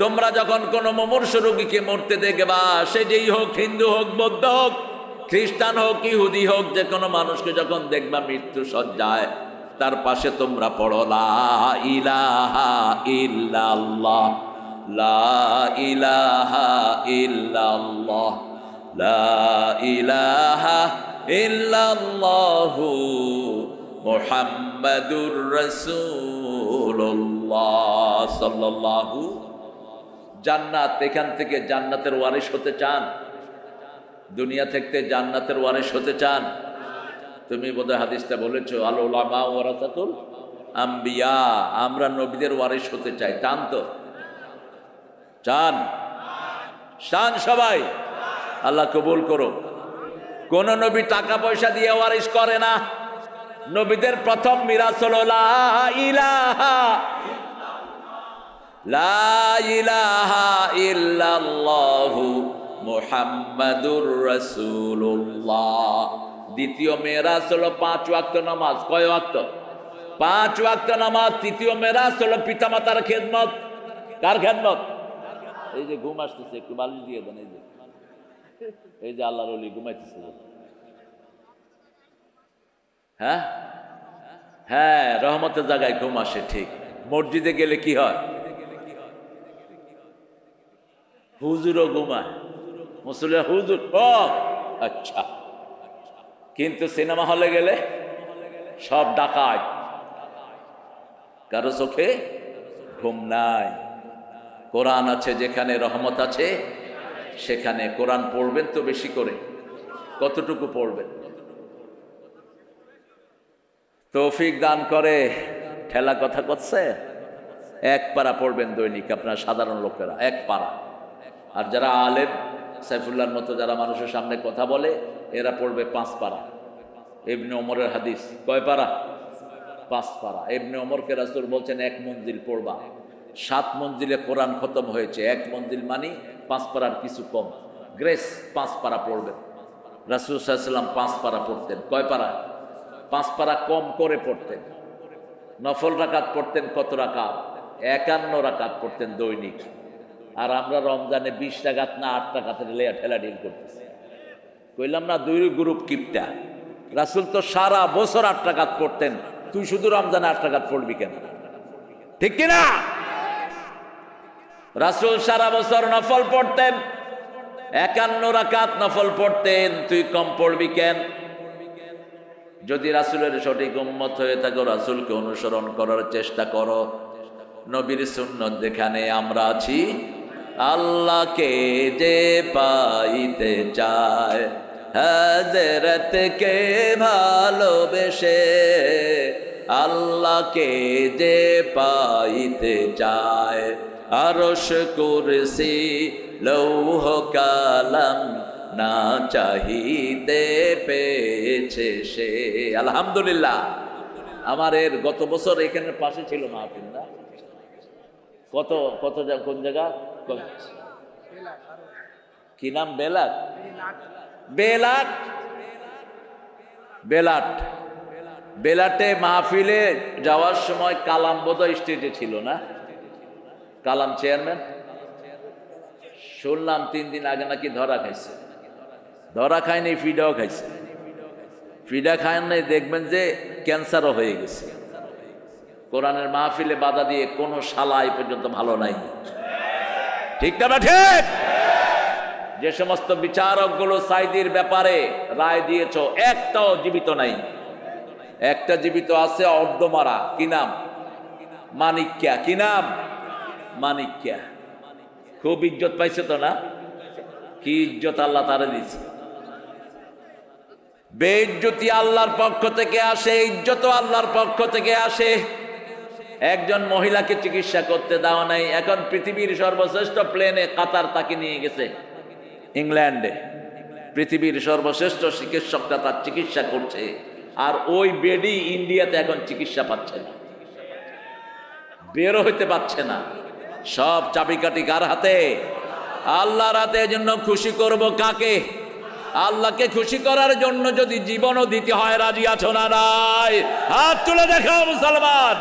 তোমরা যখন কোনো মুমূর্ষ রোগীকে মরতে দেখবা, সে যেই হোক, হিন্দু হোক, বৌদ্ধ হোক, খ্রিস্টান হোক, ইহুদি হোক, যে কোনো মানুষকে যখন দেখবা মৃত্যু সজ্জায়, তার পাশে তোমরা পড়ো লা ইলাহা ইল্লাল্লাহ, লা ইলাহা ইল্লাল্লাহ, লা ইলাহা ইল্লাল্লাহু মুহাম্মাদুর রাসূলুল্লাহ সাল্লাল্লাহু। জান্নাত, এখান থেকে জান্নাতের ওয়ারিশ হতে চান? দুনিয়া থেকে জান্নাতের ওয়ারিশ হতে চান? তুমি বোধহয় হাদিসটা বলেছো আল উলামা ওয়ারাসাতুল আম্বিয়া, আমরা নবীদের ওয়ারিশ হতে চাই। চান তো? চান? চান সবাই? আল্লাহ কবুল করো। কোন নবী টাকা পয়সা দিয়ে ওয়ারিশ করে না। নবীদের প্রথম মিরাস হলো লা ইলাহা ইল্লাল্লাহু মুহাম্মাদুর রাসূলুল্লাহ। দ্বিতীয় মেরাজ হলো 5 ওয়াক্ত নামাজ। কয় ওয়াক্ত? 5 ওয়াক্ত নামাজ। তৃতীয় মেরাজ হলো পিতামাতার খেদমত। কার খেদমত? এই যে ঘুম আসতেছে, একটু বালিশ দিয়ে দেন। এই যে আল্লাহর ওলি ঘুমাইতেছে। হ্যাঁ হ্যাঁ, রহমতের জায়গায় ঘুম আসে। ঠিক। মসজিদে গেলে কি হয়? হুজুরও ঘুমায়, মুসল্লি হুজুর। ও আচ্ছা। কিন্তু সিনেমা হলে গেলে সব ডাকাত, কারো চোখে ঘুম নাই। কোরআন আছে যেখানে, রহমত আছে সেখানে। কোরআন পড়বেন তো বেশি করে। কতটুকু পড়বেন? তৌফিক দান করে। ঠেলা কথা করছে। 1 পারা পড়বেন দৈনিক, আপনার সাধারণ লোকেরা 1 পারা। আর যারা আলেম, সাইফুল্লাহর মতো যারা মানুষের সামনে কথা বলে, এরা পড়বে 5 পারা। ইবনে ওমরের হাদিস। কয় পারা? 5 পারা। ইবনে ওমরকে রাসূল বলছেন 1 মঞ্জিল পড়বা। 7 মঞ্জিলে কোরআন খতম হয়েছে। 1 মঞ্জিল মানে 5 পারার কিছু কম। গ্রেস 5 পারা পড়বেন। রাসূল সাল্লাল্লাহু আলাইহি ওয়াসাল্লাম 5 পারা পড়তেন। কয় পারা? 5 পারা কম করে পড়তেন। নফল রাকাত পড়তেন কত রাকাত? 51 রাকাত পড়তেন দৈনিক। আর আমরা রমজানে 20 রাকাত না 8 রাকাতের ঠেলা ডিল করতেছি। কইলাম না 2 গ্রুপ কিপটা। রাসূল তো সারা বছর 8 রাকাত পড়তেন, তুই শুধু রমজানে 8 রাকাত পড়বি কেন? ঠিক কিনা? রাসূল সারা বছর নফল পড়তেন, 51 রাকাত নফল পড়তেন, তুই কম পড়বি কেন? যদি রাসূলের সঠিক উম্মত হয়ে থাকো, রাসূলকে অনুসরণ করার চেষ্টা করো। নবীর সুন্নত যেখানে আমরা আছি, আল্লাহকে যে পাইতে চায়, হযরতকে ভালোবেসে, আল্লাহকে যে পাইতে চায়, আরশ কুরসি লৌহ কালাম না চাহিতে পেয়েছে সে। আলহামদুলিল্লাহ। আমার এর গত বছর এখানে পাশে ছিল মাহফিল না? কত কত কোন জায়গা? কি নাম? বেলাট। বেলাট। বেলাট। বেলাটে মাহফিলে যাওয়ার সময় কালাম বোধহয় স্টেজে ছিল না? কালাম চেয়ারম্যান। শুনলাম 3 দিন আগে নাকি ধরা খাইছে। ধরা খায়নি, ফিডাও খাইছে। ফিডা খায় নাই, দেখবেন যে ক্যান্সারও হয়ে গেছে। কোরআনের মাহফিলে বাধা দিয়ে কোনো শালা এই পর্যন্ত ভালো নাই। ঠিক না? ঠিক। যে সমস্ত বিচারকগুলো সাইদির ব্যাপারে রায় দিয়েছ, একটাও জীবিত নাই। একটা জীবিত আছে, অর্ধমারা। কি নাম? মানিক্যা। কি নাম? মানিক্যা। খুব ইজ্জত পাইছে তো না? কি ইজ্জত আল্লাহ তারে দিছে। বেইজ্জতি আল্লাহর পক্ষ থেকে আসে, ইজ্জত আল্লাহর পক্ষ থেকে আসে। একজন মহিলাকে চিকিৎসা করতে দাও নাই, এখন পৃথিবীর সর্বশ্রেষ্ঠ প্লেনে কাতার তাকে নিয়ে গেছে ইংল্যান্ডে। পৃথিবীর সর্বশ্রেষ্ঠ চিকিৎসকরা তার চিকিৎসা করছে, আর ওই বেডি ইন্ডিয়াতে এখন চিকিৎসা পাচ্ছে না, বেরো হইতে পারছে না। সব চাবিকাঠি কার হাতে? আল্লাহর হাতে। এজন্য খুশি করব কাকে? আল্লাহকে খুশি করার জন্য যদি জীবনও দিতে হয়, রাজি আছো না নাই? হাত তুলে দেখাও মুসলমান।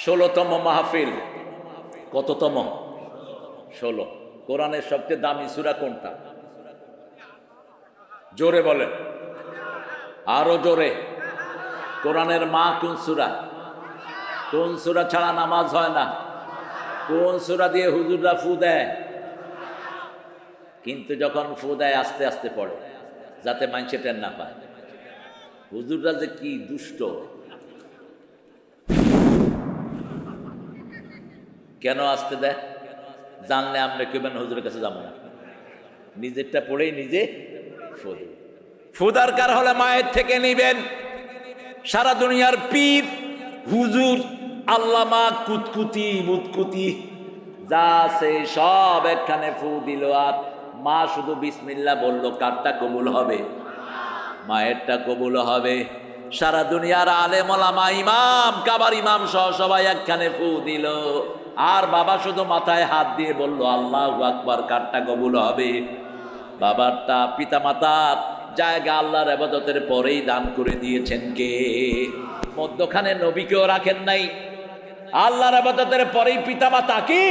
ষোলতম মাহফিল। কততম? 16। কোরআনের সবচেয়ে দামি সূরা কোনটা? জোরে বলেন, আরো জোরে। কোরআনের মা কোন সূরা? কোন সূরা ছাড়া নামাজ হয় না? কোন সূরা দিয়ে হুজুররা ফু দেয়? কিন্তু যখন ফু দেয় আস্তে আস্তে পড়ে, যাতে মানুষে টের না পায়। হুজুররা যে কি দুষ্ট! কেন আসতে দেয়? জানলে আমরা কেবেন হুজুরের কাছে যাবো না, নিজেরটা পড়েই নিজে ফু দরকার হলে মায়ের থেকে নিবেন। সারা দুনিয়ার পীর হুজুর আল্লামা কুতকুতি মুতকুতি যা আছে সব একখানে ফু দিল, আর মা শুধু বিসমিল্লাহ বলল। কারটা কবুল হবে? মায়েরটা কবুল হবে। সারা দুনিয়ার আলেম ওলামা ইমাম কাবার ইমাম সহ সবাই একখানে ফু দিল, আর বাবা শুধু মাথায় হাত দিয়ে বলল আল্লাহু আকবার। কারটা কবুল হবে? বাবারটা। পিতা মাতার জায়গা আল্লাহর ইবাদতের পরেই দান করে দিয়েছেন কে? মধ্যখানে নবীকেও রাখেন নাই, আল্লাহর ইবাদতের পরেই পিতা মাতা কি?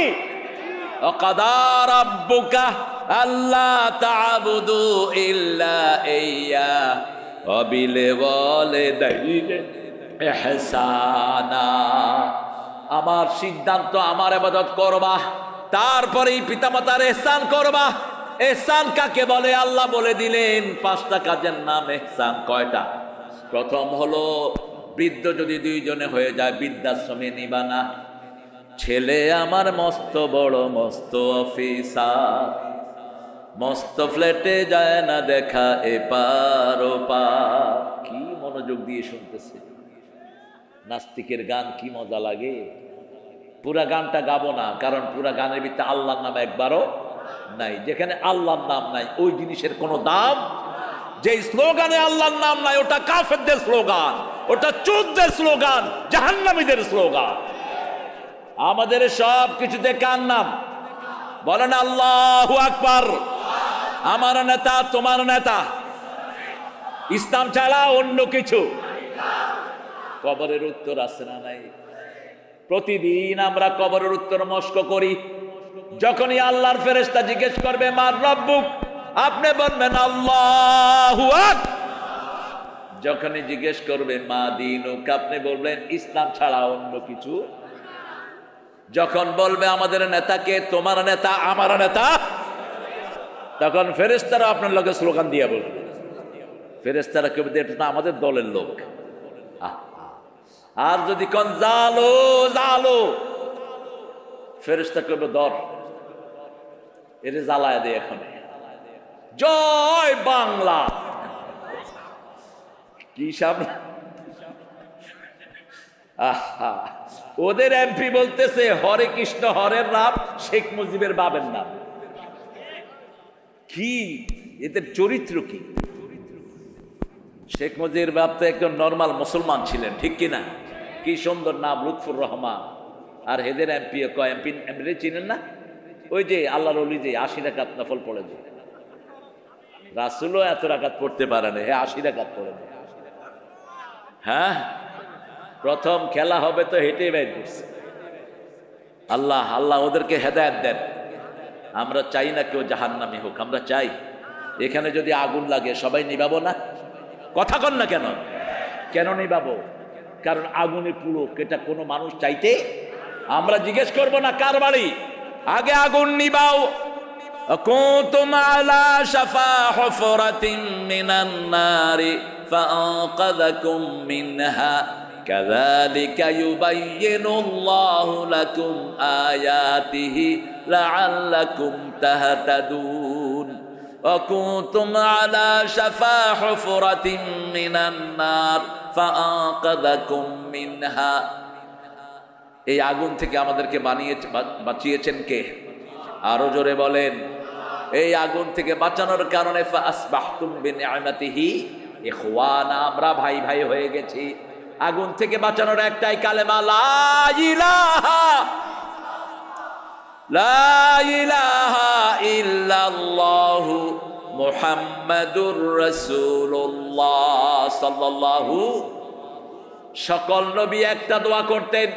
ওয়াকাদা রাব্বুকা আল্লা তা'বুদু ইল্লা ইয়্যা ওয়া বিল ওয়ালিদাইনি ইহসানা। আমার সিদ্ধান্ত, আমার ইবাদত করবা, তারপরেই পিতামাতার ইহসান করবা। ইহসান কাকে বলে? আল্লাহ বলে দিলেন 5টা কাজের নাম ইহসান। কয়টা? প্রথম হলো বৃদ্ধ যদি 2 জনে হয়ে যায় বৃদ্ধাশ্রমে নিবা না। ছেলে আমার মস্ত বড় মস্ত অফিসার, মস্ত ফ্ল্যাটে যায় না দেখা এপার ওপার। কি মনোযোগ দিয়ে শুনতেছে! নাস্তিকের গান কি মজা লাগে! পুরা গানটা গাবো না, কারণ পুরা গানের ভিতরে আল্লাহর নাম একবারও নাই। যেখানে আল্লাহর নাম নাই ওই জিনিসের কোনো দাম। যে স্লোগানে আল্লাহর নাম নাই ওটা কাফেরদের স্লোগান, ওটা চোরদের স্লোগান, জাহান্নামীদের স্লোগান। আমাদের সব কিছুতে কার নাম? বলেন আল্লাহু আকবার। আমার নেতা, তোমার নেতা, ইসলাম ছাড়া অন্য কিছু। কবরের উত্তর আছে না নাই? প্রতিদিন আমরা কবরের উত্তর মস্ক করি। যখনই আল্লাহর ফেরেশতা জিজ্ঞেস করবে মার রব্বুক, আপনি বলবেন আল্লাহু আকবার। যখনই জিজ্ঞেস করবে মা দীনুক, আপনি বলবেন ইসলাম ছাড়া অন্য কিছু। যখন বলবে আমাদের নেতাকে, তোমার নেতা, আমার নেতা, তখন ফেরেশতারা আপনার লোকের স্লোগান দিয়ে বলবে। ফেরেশতারা কেউ এটা আমাদের দলের লোক। আর যদি কোন জালো জালো, ফেরেশতা করবে দর এর জ্বালায় দে এখন। জয় বাংলা। কি সামনে ওদের এমপি বলতেছে হরে কৃষ্ণ হরের নাম শেখ মুজিবের বাবের নাম। কি এদের চরিত্র কি? শেখ মুজিবের বাপ তো একজন নর্মাল মুসলমান ছিলেন, ঠিক কিনা? কি সুন্দর নাম, লুৎফুর রহমান। আর হেদের এমপি এমপি চিনেন না? ওই যে আল্লাহর ওলি যে 80 রাকাত নফল পড়ে যায়। রাসূলও এত রাকাত পড়তে পারে না, 80 রাকাত পড়ে না। হ্যাঁ, প্রথম খেলা হবে তো হেঁটে বের করছে। আল্লাহ আল্লাহ ওদেরকে হেদায়েত দেন। আমরা চাই না কেউ জাহান্নামী হোক, আমরা চাই এখানে যদি আগুন লাগে সবাই নিভাবো না? কথা কন না কেন? কেন নিভাবো? কারণ আগুনে পুরো এটা কোনো মানুষ চাইতে। আমরা জিজ্ঞেস করব না কার বাড়ি, আগে আগুন নিবাও। কুনতুম আলা শাফা হুফরাতিন মিনান নারি ফাআনকাযাকুম মিনহা কাযালিকা ইউবায়্যিনুল্লাহু লাকুম আয়াতিহি লাআল্লাকুম তাহতাদুন। وكنتم على شفا حفرة من النار فأنقذكم منها। এই আগুন থেকে আমাদেরকে বাঁচিয়েছেন কে? আরো জোরে বলেন। এই আগুন থেকে বাঁচানোর কারণে ফাসবাহতুম বিনিআমাতিহি ইখওয়ানা, আমরা ভাই ভাই হয়ে গেছি। আগুন থেকে বাঁচানোর একটাই কালেমা, লা ইলাহা লা ইলাহা ইল্লাল্লাহু মুহাম্মাদুর রাসূলুল্লাহ সাল্লাল্লাহু। সকল নবী একটা দোয়া করতেন,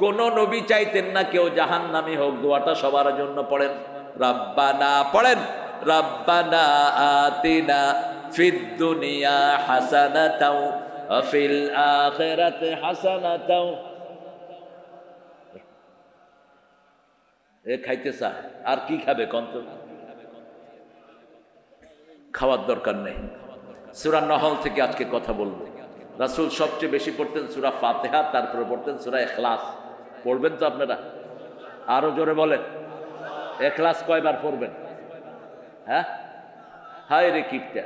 কোন নবী চাইতেন না কেউ জাহান্নামী হোক। দোয়াটা সবার জন্য পড়েন, রাব্বানা পড়েন, রাব্বানা আতিনা ফিদ দুনিয়া হাসানাতাও ওয়া ফিল আখিরাতি হাসানাতাও। এ খাইতে চায়, আর কি খাবে কন্ত? খাওয়ার দরকার নেই। সূরা নহল থেকে আজকে কথা বলবো। রাসূল সবচেয়ে বেশি পড়তেন সূরা ফাতিহা, তারপরে পড়তেন সূরা ইখলাস। পড়বেন তো আপনারা? আরো জোরে বলেন, ইখলাস কয়বার পড়বেন? হ্যাঁ, হায় রে কিপটা।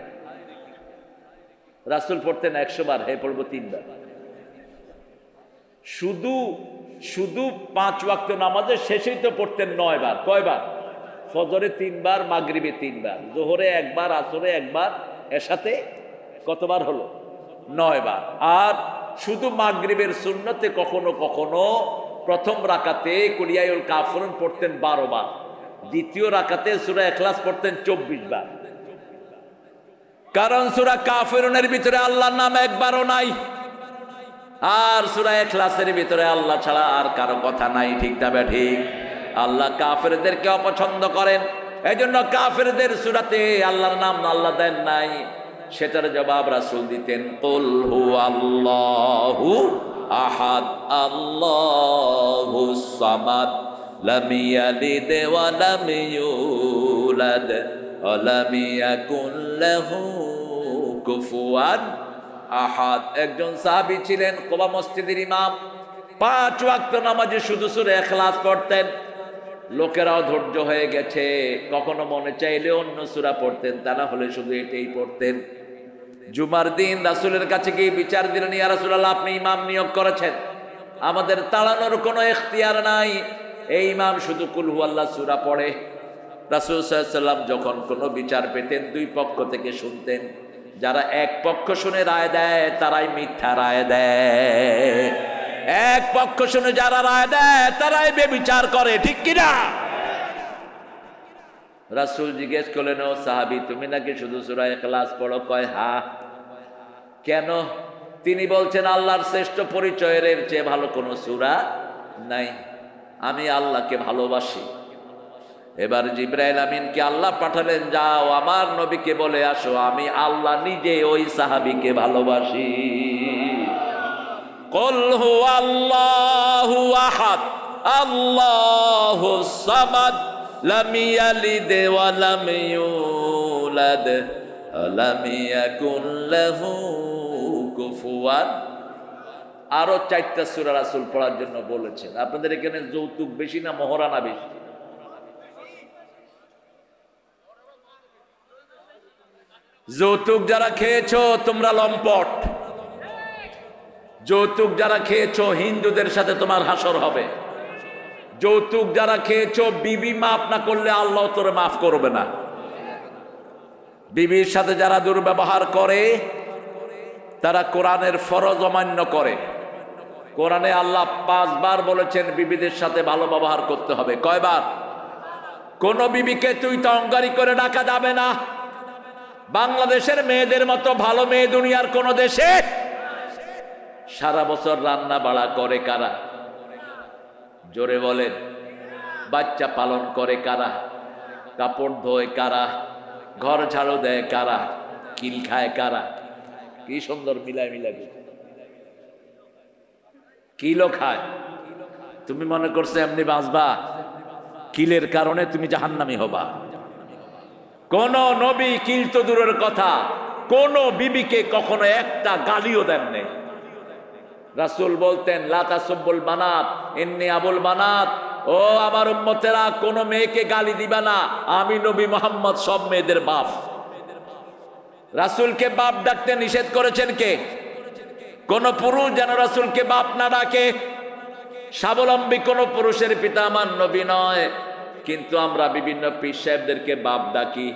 রাসূল পড়তেন 100 বার, হে পড়বো 3 বার। শুধু 5 ওয়াক্ত নামাজের শেষেই তো পড়তেন 9 বার। কয়বার? ফজরে 3 বার, মাগরিবে 3 বার, জোহরে 1 বার, আসরে 1 বার, এশাতে কতবার হলো? 9 বার। আর শুধু মাগরিবের সুন্নতে কখনো কখনো প্রথম রাকাতে কুলিয়াউল কাফিরুন পড়তেন 12 বার, দ্বিতীয় রাকাতে সূরা ইখলাস পড়তেন 24 বার। কারণ সূরা কাফিরুনের ভিতরে আল্লাহর নাম একবারও নাই, আর সূরা ইখলাসের ভিতরে আল্লাহ ছাড়া আর কারো কথা নাই। ঠিক না ঠিক? আল্লাহ কাফেরদেরকে অপছন্দ করেন, এজন্য কাফেরদের সূরাতে আল্লাহর নাম আল্লাহ দেন নাই। সেটার জবাব রাসূল দিতেন, কুল হুয়াল্লাহু আহাদ আল্লাহুস সামাদ লাম ইয়ালিদ ওয়া লাম ইউলাদ ওয়া লাম ইয়াকুল লাহু কুফুয়ান আহাদ। একজন সাহাবী ছিলেন, কুবা মসজিদের ইমাম, 5 ওয়াক্ত নামাজে শুধু সূরা ইখলাস পড়তেন। লোকেরাও ধৈর্য হয়ে গেছে, কখনো মনে চাইলে অন্য সূরা পড়তেন, তা না হলে শুধু এটাই পড়তেন। জুমার দিন রাসূলের কাছে গিয়ে বিচার দিলেন, ইয়া রাসূলুল্লাহ, আপনি ইমাম নিয়োগ করেছেন, আমাদের তাড়ানোর কোনো ইখতিয়ার নাই। এই ইমাম শুধু কুল হুয়াল্লাহ সূরা পড়ে। রাসূল সাল্লাল্লাহু আলাইহি ওয়াসাল্লাম যখন কোনো বিচার পেতেন 2 পক্ষ থেকে শুনতেন। যারা এক পক্ষ শুনে রায় দেয় তারাই মিথ্যা রায় দেয়, এক পক্ষ শুনে যারা রায় দেয় তারাই বেবিচার করে। ঠিক কিনা? রাসূল জিজ্ঞেস করলেন, ও সাহাবী, তুমি নাকি শুধু সূরা ইখলাস পড়ো? কয় হ্যাঁ। কেন? তিনি বলছেন, আল্লাহর শ্রেষ্ঠ পরিচয়ের এর চেয়ে ভালো কোনো সূরা নাই। আমি আল্লাহকে ভালোবাসি। এবার জিবরাইল আমিনকে আল্লাহ পাঠালেন, যাও আমার নবীকে বলে আসো আমি আল্লাহ নিজে ওই সাহাবীকে ভালোবাসি। কুল হুয়াল্লাহু আহাদ আল্লাহুস সামাদ লাম ইয়ালিদ ওয়া লাম ইউলাদ ওয়া লাম ইয়াকুল লাহু কুফুয়ান। আরো 4টা সূরা রাসূল পড়ার জন্য বলেছেন। আপনাদের এখানে যৌতুক বেশি না মহরানা বেশি? যৌতুক যারা খেয়েছো তোমরা লম্পট। যৌতুক যারা খেয়েছো হিন্দুদের সাথে তোমার হাসর হবে। যৌতুক যারা খেয়েছো বিবি মাফ না করলে আল্লাহ তোরে মাফ করবে না। বিবির সাথে যারা দুর্ব্যবহার করে তারা কোরআনের ফরজ অমান্য করে। কোরআনে আল্লাহ 5 বার বলেছেন বিবিদের সাথে ভালো ব্যবহার করতে হবে। কয়বার? কোন বিবিকে তুই টঙ্গারি করে ডাকা যাবে না। বাংলাদেশের মেয়েদের মতো ভালো মেয়ে দুনিয়ার কোন দেশে? সারা বছর রান্না বাড়া করে কারা? জোরে বলেন। বাচ্চা পালন করে কারা? কাপড় ধোয় কারা? ঘর ঝাড়ু দেয় কারা? কিল খায় কারা? কি সুন্দর মিলায় মিলায় কিলো খায়। তুমি মনে করছো এমনি বাঁচবা? কিলের কারণে তুমি জাহান্নামী হবা। কোন নবী, কিল তো দূরের কথা, কোন বিবিকে কখনো একটা গালিও দেন নাই। রাসূল বলতেন লা তাসুব্বুল বানাত ইন্নী আবুল বানাত, ও আমার উম্মতেরা কোন মেয়েকে গালি দিবা না, আমি নবী মুহাম্মদ সব মেয়েদের বাপ। রাসূলকে বাপ ডাকতে নিষেধ করেছেন কে? কোন পুরুষ যেন রাসূলকে বাপ না ডাকে। স্বাবলম্বী কোন পুরুষের পিতা আমার নবী নয়, কিন্তু আমরা বিভিন্ন পীর সাহেবদেরকে বাপ ডাকি।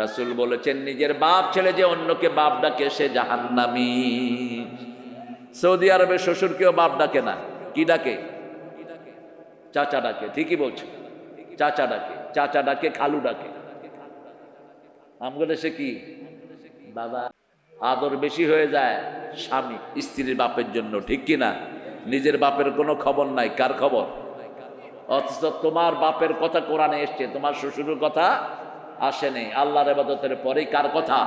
রাসূল বলেছেন নিজের বাপ ছেলে যে অন্যকে বাপ ডাকে সে জাহান্নামী। সৌদি আরবে শ্বশুরকেও বাপ ডাকে না, কি ডাকে? চাচা ডাকে। ঠিকই বলছে, চাচা ডাকে, চাচা ডাকে, খালু ডাকে। আমাদের দেশে কি বাবা আদর বেশি হয়ে যায় স্বামী স্ত্রীর বাপের জন্য, ঠিক কি না? নিজের বাপের কোনো খবর নাই, কার খবর? অথচ তোমার বাপের কথা কোরআনে এসছে, তোমার শ্বশুরের কথা আসেনি। আল্লাহর ইবাদতের পরেই কার কথা?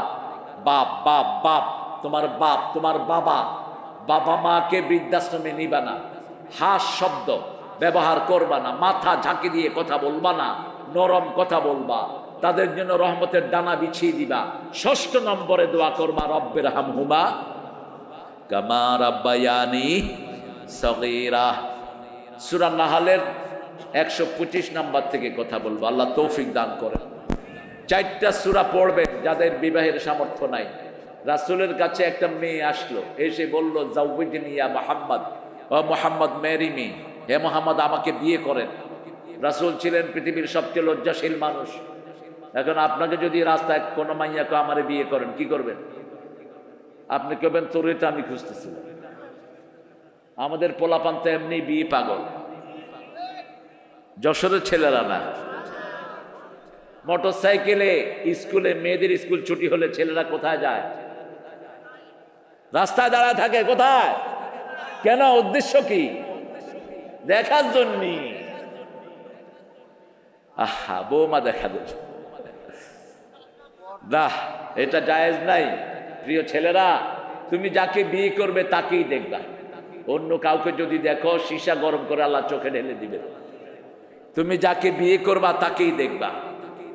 বাপ বাপ বাপ। তোমার বাপ, তোমার বাবা, বাবা মাকে বৃদ্ধাশ্রমে নিবা না, হাস শব্দ ব্যবহার করবা না, মাথা ঝাঁকি দিয়ে কথা বলবা না, নরম কথা বলবা, তাদের জন্য রহমতের ডানা বিছিয়ে দিবা। ৬ষ্ঠ নম্বরে দোয়া করবা রব্বির হামহুমা কামা রাব্বায়ানি সগীরা। সূরা নাহলের ১২৫ নম্বর থেকে কথা বলবো, আল্লাহ তৌফিক দান করেন। 4টা সূরা পড়বেন যাদের বিবাহের সামর্থ্য নাই। রাসূলের কাছে একটা মেয়ে আসলো, এসে বলল জাওয়াজনি ইয়া মুহাম্মদ, ও মুহাম্মদ মেরি মি, হে মুহাম্মদ আমাকে বিয়ে করেন। রাসূল ছিলেন পৃথিবীর সবচেয়ে লজ্জাশীল মানুষ। এখন আপনাকে যদি রাস্তায় কোনো মাইয়াকে আমারে বিয়ে করেন, কি করবেন? আপনি কবেন তোর এটা আমি খুঁজতেছিলাম। আমাদের পোলাপান তো এমনি বিয়ে পাগল, যশোরের ছেলেরা না। মোটর সাইকেলে স্কুলে, মেয়েদের স্কুল ছুটি হলে ছেলেরা কোথায় যায়? রাস্তায় দাঁড়ায় থাকে। কোথায়? কেন? উদ্দেশ্য কি? দেখার জন্য। আহা, বৌমা দেখা দেবে না, এটা জায়েজ নাই। প্রিয় ছেলেরা, তুমি যাকে বিয়ে করবে তাকেই দেখবা। অন্য কাউকে যদি দেখো সীসা গরম করে আল্লাহ চোখে ঢেলে দিবে। তুমি যাকে বিয়ে করবা তাকেই দেখবা।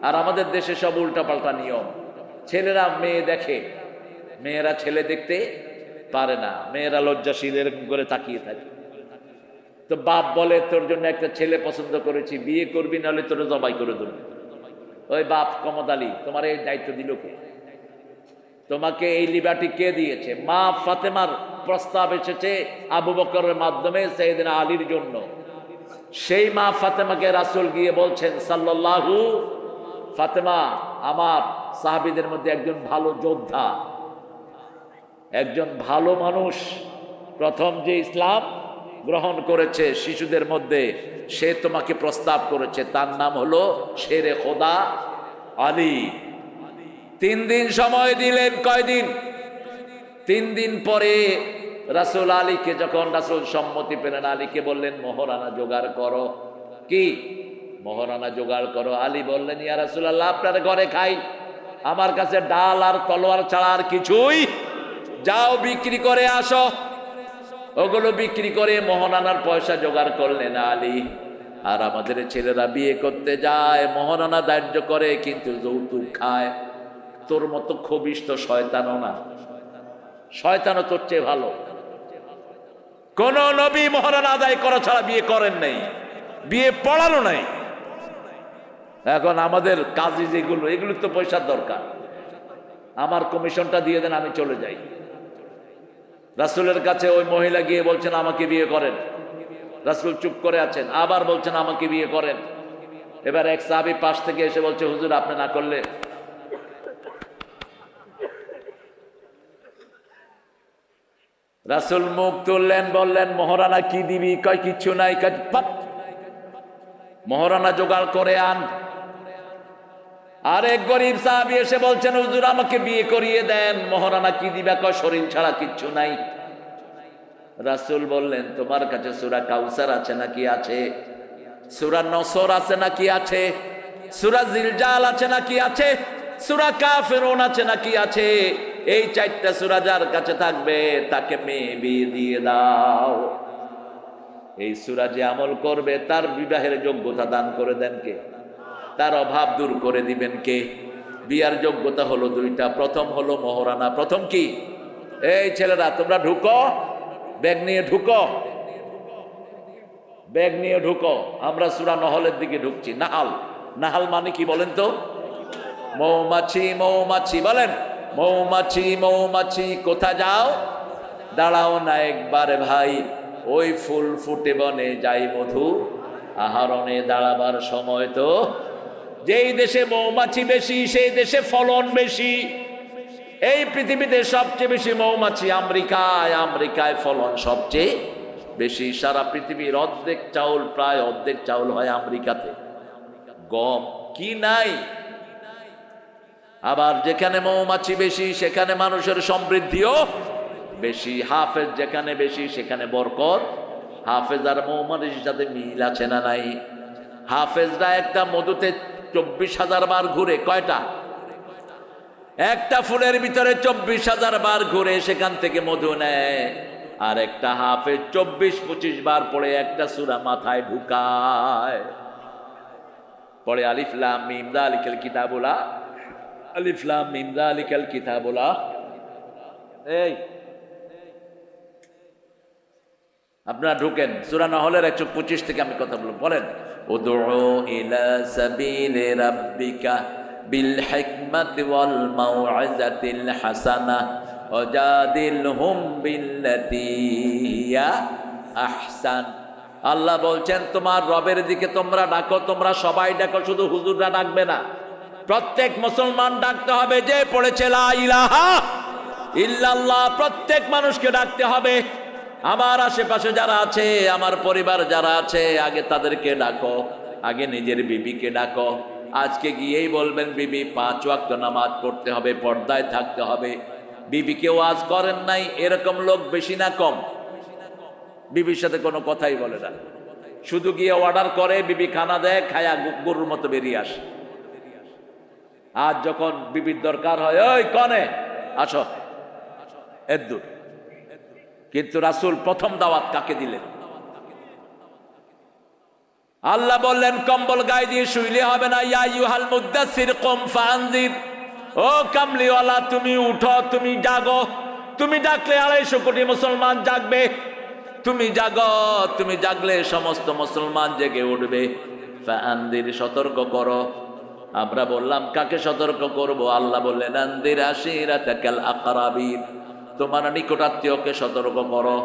আর আমাদের দেশে সব উল্টাপাল্টা নিয়ম। ছেলেরা মেয়ে দেখে, মেয়েরা ছেলে দেখতে পারে না, মেয়েরা লজ্জাশীল এরকম করে তাকিয়ে থাকে। তো বাপ বলে তোর জন্য একটা ছেলে পছন্দ করেছি, বিয়ে করবি নাহলে তোর জবাই করে দেবে। ওই বাপ কমদ আলী তোমার এই দায়িত্ব দিল কে? তোমাকে এই লিবার্টি কে দিয়েছে? মা ফাতেমার প্রস্তাব এসেছে আবু বকরের মাধ্যমে সাইয়েদনা আলীর জন্য। সেই মা ফাতেমাকে রাসূল গিয়ে বলছেন সাল্লাল্লাহু, ফাতেমা আমার সাহাবীদের মধ্যে একজন ভালো যোদ্ধা, একজন ভালো মানুষ, প্রথম যে ইসলাম গ্রহণ করেছে শিশুদের মধ্যে, সে তোমাকে প্রস্তাব করেছে। তার নাম হলো শেরে খোদা আলী। 3 দিন সময় দিলেন। কয়দিন? 3 দিন পরে রাসূল আলীকে, যখন রাসূল সম্মতি পেলেন, আলীকে বললেন মোহরানা জোগাড় করো। কি মোহরানা জোগাড় করো? আলী বললেন ইয়া রাসূলুল্লাহ আপনার ঘরে খাই, আমার কাছে ডাল আর তলোয়ার ছাড়া আর কিছুই, যাও বিক্রি করে আসো। ওগুলো বিক্রি করে মোহরানার পয়সা জোগাড় করলেন আলী। আর আমাদের ছেলেরা বিয়ে করতে যায়, মোহরানা ধার্য করে কিন্তু যৌতুক খায়। তোর মতো খবিশ তো শয়তানও না, শয়তানও তোর চেয়ে ভালো। কোন নবী মোহরানা আদায় করা ছাড়া বিয়ে করেন নাই, বিয়ে পড়ানো নাই। এখন আমাদের কাজী যেগুলো, এগুলো তো পয়সার দরকার। আমার কমিশনটা দিয়ে দেন, আমি চলে যাই। রাসূলের কাছে ওই মহিলা গিয়ে বলছেন আমাকে বিয়ে করেন। রাসূল চুপ করে আছেন, আবার বলছেন আমাকে বিয়ে করেন। এবার এক সাহাবী পাশ থেকে এসে বলছে হুজুর আপনি না করলে। রাসূল মুখ তুললেন, বললেন মোহরানা কি দিবি? কয় কিচ্ছু নাই। মোহরানা জোগাড় করে আন। আর এক গরিব সাহাবী এসে বলছেন হুজুর আমাকে বিয়ে করিয়ে দেন, মোহরানা কি দিবা? কয় শরীর ছাড়া কিচ্ছু নাই। রাসূল বললেন তোমার কাছে সূরা কাউসার আছে নাকি? আছে। সূরা নসর আছে নাকি? আছে। সূরা জিলজাল আছে নাকি? আছে। সূরা কাফিরুন আছে নাকি? আছে। এই 4টা সূরা যার কাছে থাকবে তাকে মেয়ে বিয়ে দিয়ে দাও। এই সূরা যে আমল করবে তার বিবাহের যোগ্যতা দান করে দেন কে? তার অভাব দূর করে দিবেন কে? বিয়ার যোগ্যতা হলো দুইটা, প্রথম হলো মহরানা। প্রথম কি? এই ছেলেরা তোমরা ঢুকো, ব্যাগ নিয়ে ঢুকো, ব্যাগ নিয়ে ঢুকো। আমরা সূরা নহলের দিকে ঢুকছি। নাহাল, নাহাল মানে কি বলেন তো? মৌমাছি, মৌমাছি বলেন, মৌমাছি মৌমাছি কোথা যাও? দাঁড়াও না একবার ভাই, ওই ফুল ফুটে বনে যাই মধু আহরণে দাঁড়াবার সময় তো। যেই দেশে মৌমাছি বেশি সেই দেশে ফলন বেশি। এই পৃথিবীতে সবচেয়ে বেশি মৌমাছি আমেরিকায়, আমেরিকায় ফলন সবচেয়ে বেশি। সারা পৃথিবীর অর্ধেক চাউল, প্রায় অর্ধেক চাউল হয় আমেরিকাতে। গম কি নাই? আবার যেখানে মৌমাছি বেশি সেখানে মানুষের সমৃদ্ধিও বেশি। হাফেজ যেখানে বেশি সেখানে বরকত। হাফেজ আর মৌমাছির সাথে মিল আছে না নাই? হাফেজরা একটা মধুতে 24,000 বার ঘুরে। কয়টা? একটা ফুলের ভিতরে 24,000 বার ঘুরে সেখান থেকে মধু নেয়। আর একটা হাফেজ 24-25 বার পড়ে একটা সূরা মাথায় ঢুকায়। পড়ে আলিফ লাম মিম যালিকাল কিতাবুলা, আলিফ লাম মিম যালিকাল কিতাবুলা। এই আপনারা ঢুকেন সূরা নহলের 125 থেকে আমি কথা বলবো। বলেন, উদউ ইলা সাবিলি রাব্বিকা বিল হিকমাতি ওয়াল মাউইজাতিল হাসানা ওয়াজাদিলহুম বিল্লাতী হিয়া আহসান। আল্লাহ বলছেন তোমার রবের দিকে তোমরা ডাকো। তোমরা সবাই ডাকো, শুধু হুজুররা ডাকবে না। প্রত্যেক মুসলমান ডাকতে হবে। যে পড়েছে লা ইলাহা ইল্লাল্লাহ, প্রত্যেক মানুষকে ডাকতে হবে। আমার আশেপাশে যারা আছে, আমার পরিবার যারা আছে, আগে তাদেরকে ডাকো, আগে নিজের বিবিকে ডাকো। আজকে গিয়েই বলবেন বিবি 5 ওয়াক্ত নামাজ পড়তে হবে, পর্দায় থাকতে হবে। বিবিকে ওয়াজ করেন নাই, এরকম লোক বেশি না কম? বিবির সাথে কোনো কথাই বলে না, শুধু গিয়ে অর্ডার করে, বিবি খানা দেয়, খায়া গরুর মতো বেরিয়ে আসে। আজ যখন বিবির দরকার হয়, ওই কনে আসো, এদ্দুর। কিন্তু রাসূল প্রথম দাওয়াত কাকে দিলেন? আল্লাহ বললেন কম্বল গায়ে দিয়ে শুইলে হবে না। ইয়া আইয়ুহাল মুদ্দাসসির কুম ফাআনজির, ও কামলিওয়ালা তুমি উঠো, তুমি জাগো। তুমি ডাকলে 250 কোটি মুসলমান জাগবে। তুমি জাগো, তুমি জাগলে সমস্ত মুসলমান জেগে উঠবে। ফাআনজির, সতর্ক করো। আমরা বললাম কাকে সতর্ক করব? আল্লাহ বললেন আনজির আশিরাতাকাল আকরাবিন, তোমার নিকটাত্মীয়কে সতর্ক করো।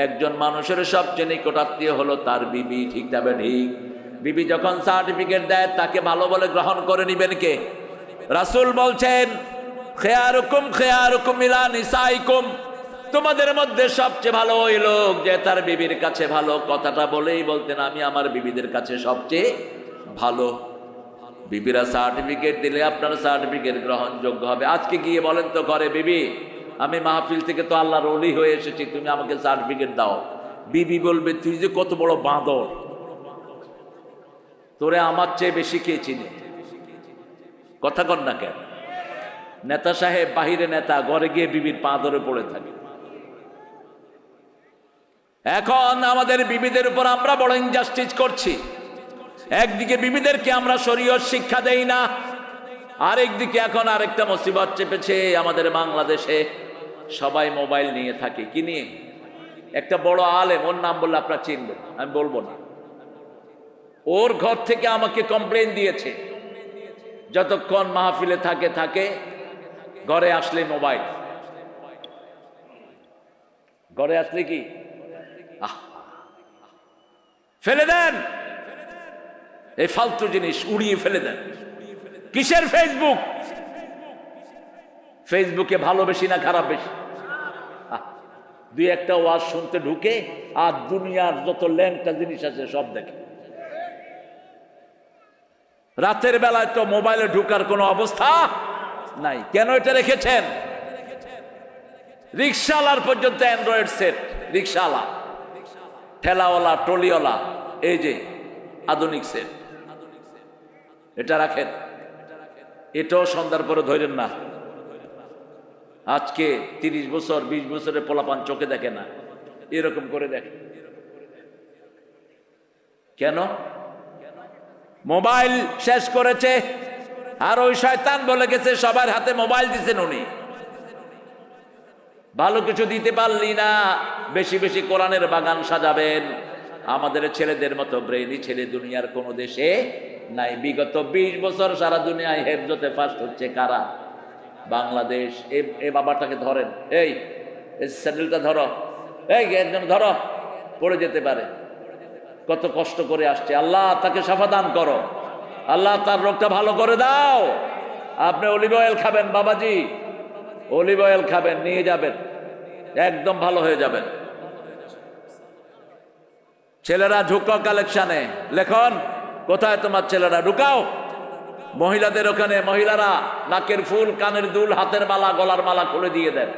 একজন মানুষের সবচেয়ে নিকটাত্মীয় হলো তার বিবি। ঠিক তবে ঠিক। বিবি যখন সার্টিফিকেট দেয় তাকে ভালো বলে গ্রহণ করে নিবেন কে? রাসূল বলছেন খেয়ারুকুম খেয়ারুকুম ইলা নিসাইকুম, তোমাদের মধ্যে সবচেয়ে ভালো ওই লোক যে তার বিবির কাছে ভালো। কথাটা বলেই বলতেন আমি আমার বিবিদের কাছে সবচেয়ে ভালো। বিবিরা সার্টিফিকেট দিলে আপনার সার্টিফিকেট গ্রহণযোগ্য হবে। আজকে গিয়ে বলেন তো ঘরে, বিবি আমি মাহফিল থেকে তো আল্লাহর ওলি হয়ে এসেছি, তুমি আমাকে সার্টিফিকেট দাও। বিবি বলবে তুই যে কত বড় বাঁদর, তোরে আমার চেয়ে বেশি কে চিনে? কথা কর না কেন? নেতা সাহেব বাহিরে নেতা, ঘরে গিয়ে বিবির পা ধরে পড়ে থাকে। এখন আমাদের বিবিদের উপর আমরা বড় ইনজাস্টিস করছি। একদিকে বিবিদেরকে আমরা শরীয়ত শিক্ষা দেই না, আরেকদিকে এখন আরেকটা মুসিবত চেপেছে আমাদের বাংলাদেশে। সবাই মোবাইল নিয়ে থাকে। কি নিয়ে? একটা বড় আলেম, ওর নাম বললে আপনারা চিনবেন, আমি বলবো না। ওর ঘর থেকে আমাকে কমপ্লেন দিয়েছে, যতক্ষণ মাহফিলে থাকে থাকে, ঘরে আসলে মোবাইল। ঘরে আসলে কি ফেলে দেন, এই ফালতু জিনিস উড়িয়ে ফেলে দেন। কিসের ফেসবুক? ফেসবুকে ভালো বেশি না খারাপ বেশি? দুই একটা ওয়াজ শুনতে ঢুকে আর দুনিয়ার যত ল্যাংটা জিনিস আছে সব দেখে। রাতের বেলায় তো মোবাইলে ঢুকার কোনো অবস্থা নাই। কেন এটা রেখেছেন? রিক্সাওয়ালার পর্যন্ত অ্যান্ড্রয়েড সেট। রিক্সাওয়ালা, ঠেলাওয়ালা, ট্রলিওয়ালা, এই যে আধুনিক সেট, এটা রাখেন। এটাও সন্ধ্যার পরে ধরেন না। আজকে 30 বছর 20 বছরের পোলাপান চোখে দেখে না, এরকম করে দেখে। কেন? মোবাইল শেষ করেছে, আর ওই শয়তান বলে গেছে সবার হাতে মোবাইল দিচ্ছেন উনি। ভালো কিছু দিতে পারলি না, বেশি বেশি কোরআনের বাগান সাজাবেন। আমাদের ছেলেদের মতো ব্রেইনি ছেলে দুনিয়ার কোন দেশে নাই। বিগত 20 বছর সারা দুনিয়ায় হেফজতে ফার্স্ট হচ্ছে কারা? বাংলাদেশ। এ বাবাটাকে ধরেন, এই স্যান্ডেলটা ধরো, এই একজন ধরো, পড়ে যেতে পারে। কত কষ্ট করে আসছে, আল্লাহ তাকে শাফা দান করো, আল্লাহ তার রোগটা ভালো করে দাও। আপনি অলিভ অয়েল খাবেন বাবাজি, অলিভ অয়েল খাবেন, নিয়ে যাবেন, একদম ভালো হয়ে যাবেন। ছেলেরা ঢুকাও কালেকশনে, লেখন কোথায় তোমার ছেলেরা, ঢুকাও। মহিলাদের ওখানে মহিলারা নাকের ফুল, কানের দুল, হাতের মালা, গলার মালা খুলে দিয়ে দেন।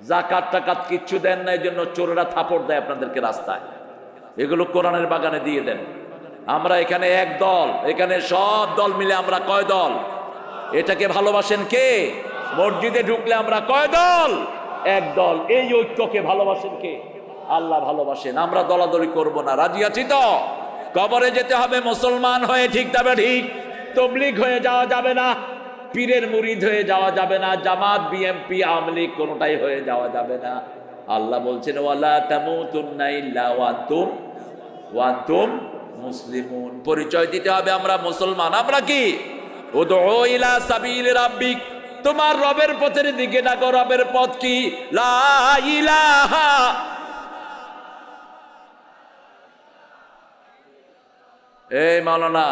যাকাত টাকাত কিচ্ছু দেন না, এই জন্য চোরেরা থাপড় দেয় আপনাদেরকে রাস্তায়। এগুলো কোরআনের বাগানে দিয়ে দেন। আমরা এখানে এক দল, এখানে সব দল মিলে আমরা কয় দল? এটাকে ভালোবাসেন কে? মসজিদে ঢুকলে আমরা কয় দল? এক দল। এই ঐক্যকে ভালোবাসেন কে? আল্লাহ ভালোবাসেন। আমরা দলাদলি করব না, রাজি আছি তো? কবরে যেতে হবে মুসলমান হয়ে, ঠিক তবে ঠিক। তবলিগ হয়ে যাওয়া যাবে না, পীরের মুরিদ হয়ে যাওয়া যাবে না, জামাত, বিএমপি, আওয়ামী লীগ কোনটাই হয়ে যাওয়া যাবে না। আল্লাহ বলছেন ওয়ালা তামুতুন্না ইল্লা ওয়া আনতুম মুসলিমুন। পরিচয় দিতে হবে আমরা মুসলমান। আমরা কি? উদউ ইলা সাবিল রাব্বিক, তোমার রবের পথের দিকে ডাকো। রবের পথ কি? লা ইলাহা। এই মাওলানা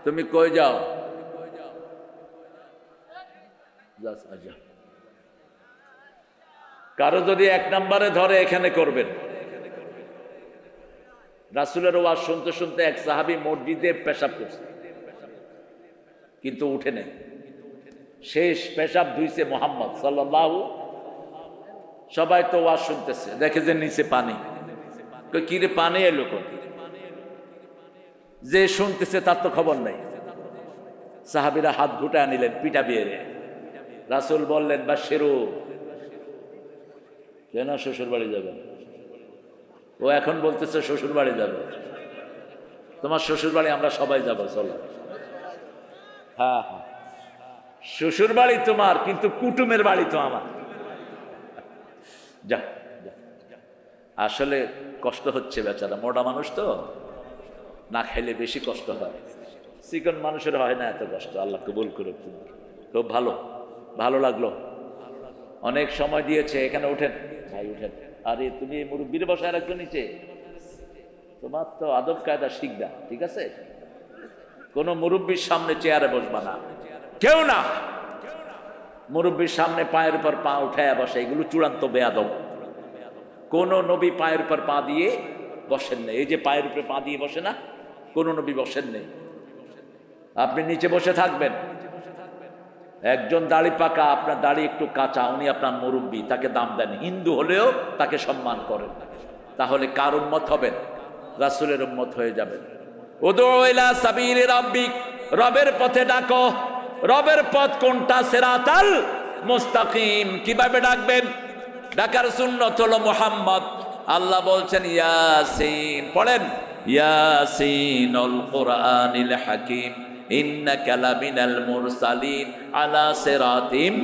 তুমি কই যাও? কারো যদি 1 নম্বরে ধরে এখানে করবেন। রাসূলের ওয়াজ শুনতে শুনতে এক সাহাবী মসজিদে পেশাব করছে, কিন্তু উঠে নেই। শেষ পেশাব ধুইছে মুহাম্মদ সাল্লাল্লাহু। সবাই তো ওয়াজ শুনতেছে, দেখে যে নিচে পানি। কি রে, পানি এলো কোন? যে শুনতেছে তার তো খবর নাই। সাহাবীরা হাত ঘুটায় নিলেন, পিটা বিয়ে। রাসূল বললেন বাশিরু, কেন শ্বশুর বাড়ি যাবেন? ও এখন বলতেছে শ্বশুর বাড়ি যাবে। তোমার শ্বশুর বাড়ি আমরা সবাই যাবো, চলো। হ্যাঁ হ্যাঁ, শ্বশুর বাড়ি তোমার, কিন্তু কুটুমের বাড়ি তো আমার। যা, আসলে কষ্ট হচ্ছে বেচারা, মোটা মানুষ তো, না খাইলে বেশি কষ্ট হয়। চিকন মানুষের হয় না এত কষ্ট। আল্লাহ কবুল করুক। খুব ভালো, ভালো লাগলো, অনেক সময় দিয়েছে। এখানে উঠেন ভাই, উঠেন। আরে তুমি মুরব্বীর বসায় রাখছো নিচে, তোমার তো আদব কায়দা শিখবা, ঠিক আছে? কোন মুরব্বীর সামনে চেয়ারে বসবা না, কেউ না। মুরব্বীর সামনে পায়ের উপর পা উঠায় বসে, এগুলো চূড়ান্ত বেয়াদব। কোন নবী পায়ের উপর পা দিয়ে বসেন নেই। এই যে পায়ের উপরে পা দিয়ে বসে না, কোন নবী বসেন নেই। আপনি নিচে বসে থাকবেন। একজন দাড়ি পাকা, আপনার দাড়ি একটু কাঁচা, উনি আপনার মুরব্বী, তাকে দাম দেন। হিন্দু হলেও তাকে সম্মান করেন। তাহলে কার উম্মত হবেন? রাসূলের উম্মত হয়ে যাবেন। উদউ ইলা সাবিলি রাব্বিক, রবের পথে ডাকো। রবের পথ কোনটা? সিরাতাল মুস্তাকিম। কিভাবে ডাকবেন? ডাকার সুন্নত হলো মুহাম্মদ। আল্লাহ বলছেন ইয়াসিন, পড়েন ইয়াসিনুল কুরআনিল হাকিম ইন্নাকা লামিনাল মুরসালিন আলা সিরাতিম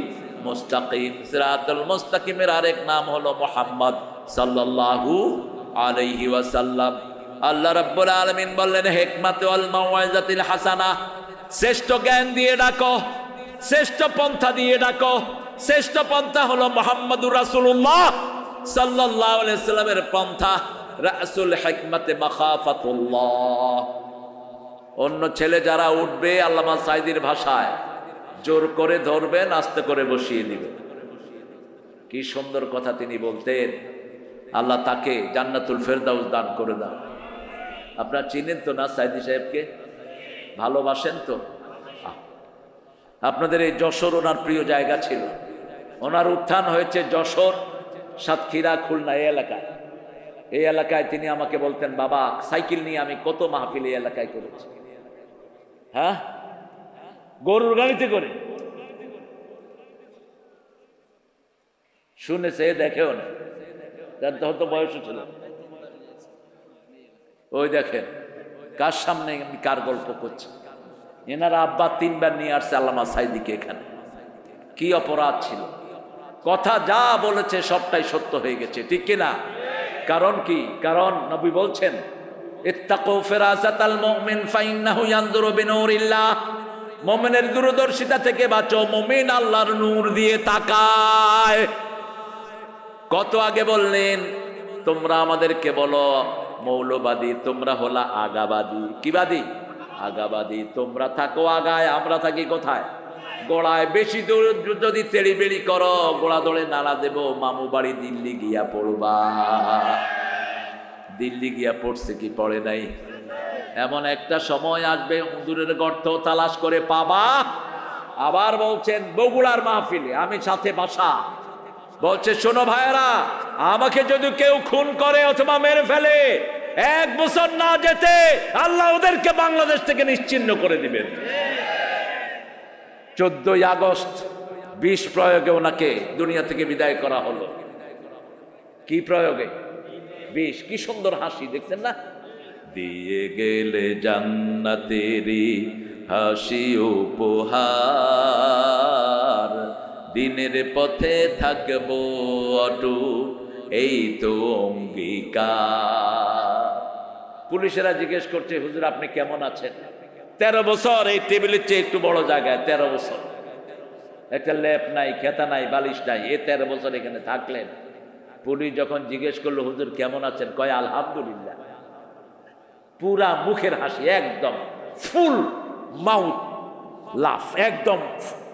মুস্তাকিম। সিরাতুল মুস্তাকিমের আরেক নাম হলো মুহাম্মদ সাল্লাল্লাহু আলাইহি ওয়াসাল্লাম। আল্লাহ রাব্বুল আলামিন বললেন হিকমাত ওয়াল মাউইজাতিল হাসানা, শ্রেষ্ঠ জ্ঞান দিয়ে ডাকো, শ্রেষ্ঠ পন্থা দিয়ে ডাকো। শ্রেষ্ঠ পন্থা হলো মুহাম্মদুর রাসূলুল্লাহ সাল্লাল্লাহু আলাইহি সাল্লামের পন্থা। রাসূল হিকমতে মাখাফাতুল্লাহ। অন্য ছেলে যারা উঠবে, আল্লামা সাইদির ভাষায়, জোর করে ধরবেন, আস্তে করে বসিয়ে দিবেন। কি সুন্দর কথা তিনি বলতেন। আল্লাহ তাকে জান্নাতুল ফেরদাউস দান করে দাও। আপনারা চিনেন তো না সাইদি সাহেবকে? ভালোবাসেন তো? আপনাদের এই যশোর ওনার প্রিয় জায়গা ছিল। ওনার উত্থান হয়েছে যশোর, সাতক্ষীরা, খুলনা, এই এলাকায়। এই এলাকায় তিনি আমাকে বলতেন, বাবা সাইকেল নিয়ে আমি কত মাহফিল এই এলাকায় করেছি। হ্যাঁ, গরুর গাড়িতে করে। শুনেছে, দেখেও না, তার তো হয়তো বয়স ছিল। ওই দেখেন কার সামনে আমি কার গল্প করছি। এনারা আব্বা 3 বার নিয়ে আসছে আল্লামা সাইদিকে এখানে। কি অপরাধ ছিল? কথা যা বলেছে সবটাই সত্য হয়ে গেছে, ঠিক কিনা? কারণ কি? কারণ নবী বলছেন ইত্তাকু ফিরাসাতাল মুমিন ফাইন্নাহু ইয়ানজুরু বিনূরিল্লাহ, মুমিনের দূরদর্শিতা থেকে বাঁচো, মুমিন আল্লাহর নূর দিয়ে তাকায়। কত আগে বললেন তোমরা আমাদেরকে বলো মৌলবাদী, তোমরা হলা আগাবাদী। কি বাদী? আগাবাদী। তোমরা থাকো আগায়, আমরা থাকি কোথায়? গোড়ায়। বেশি দূর যদি তেড়ি বেড়ি করো গোড়া দৌড়ে নাড়া দেব, মামু বাড়ি দিল্লি গিয়া পড়বা। দিল্লি গিয়া পড়ছে কি পড়ে নাই? এমন একটা সময় আসবে হুজুরের গর্ত তালাশ করে পাবা। আবার বলছেন বগুড়ার মাহফিলে আমি সাথে বাসা, বলছে শোনো ভাইয়েরা, আমাকে যদি কেউ খুন করে অথবা মেরে ফেলে 1 বছর না যেতে আল্লাহ ওদেরকে বাংলাদেশ থেকে নিশ্চিহ্ন করে দিবেন। 14ই আগস্ট বিষ প্রয়োগে ওনাকে দুনিয়া থেকে বিদায় করা হলো। কি প্রয়োগে? বিষ। কি সুন্দর হাসি দেখছেন না? দিয়ে গেলে জান্নাতেরি হাসি উপহার, দিনের পথে থাকবো অটুট এই তো অঙ্গীকার। পুলিশেরা জিজ্ঞেস করছে হুজুর আপনি কেমন আছেন? 13 বছর এই টেবিলের চেয়ে একটু বড় জায়গায়, 13 বছর একটা লেপ নাই, খেতা নাই, বালিশ নাই, এই 13 বছর এখানে থাকলেন। পুলিশ যখন জিজ্ঞেস করলো হুজুর কেমন আছেন, কয় আলহামদুলিল্লাহ। পুরা মুখের হাসি, একদম ফুল মাউথ লাফ, একদম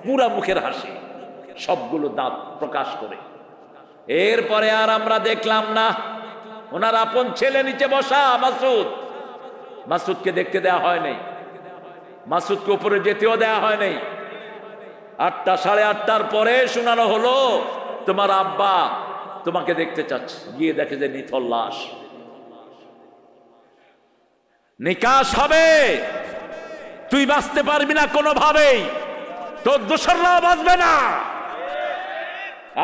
পুরা মুখের হাসি, সবগুলো দাঁত প্রকাশ করে। এরপরে আর আমরা দেখলাম না ওনার আপন ছেলে নিচে বসা মাসুদ, মাসুদকে দেখতে দেওয়া হয় নাই, মাসুদকে উপরে যেতেও দেওয়া হয় নাই। 8টা 8:30টার পরে শোনানো হলো তোমার আব্বা তোমাকে দেখতে চাচ্ছে। গিয়ে দেখে যে নিথর লাশ। নিকাশ হবে, তুই বাঁচতে পারবি না কোনোভাবেই, তোর দোসররা বাঁচবে না।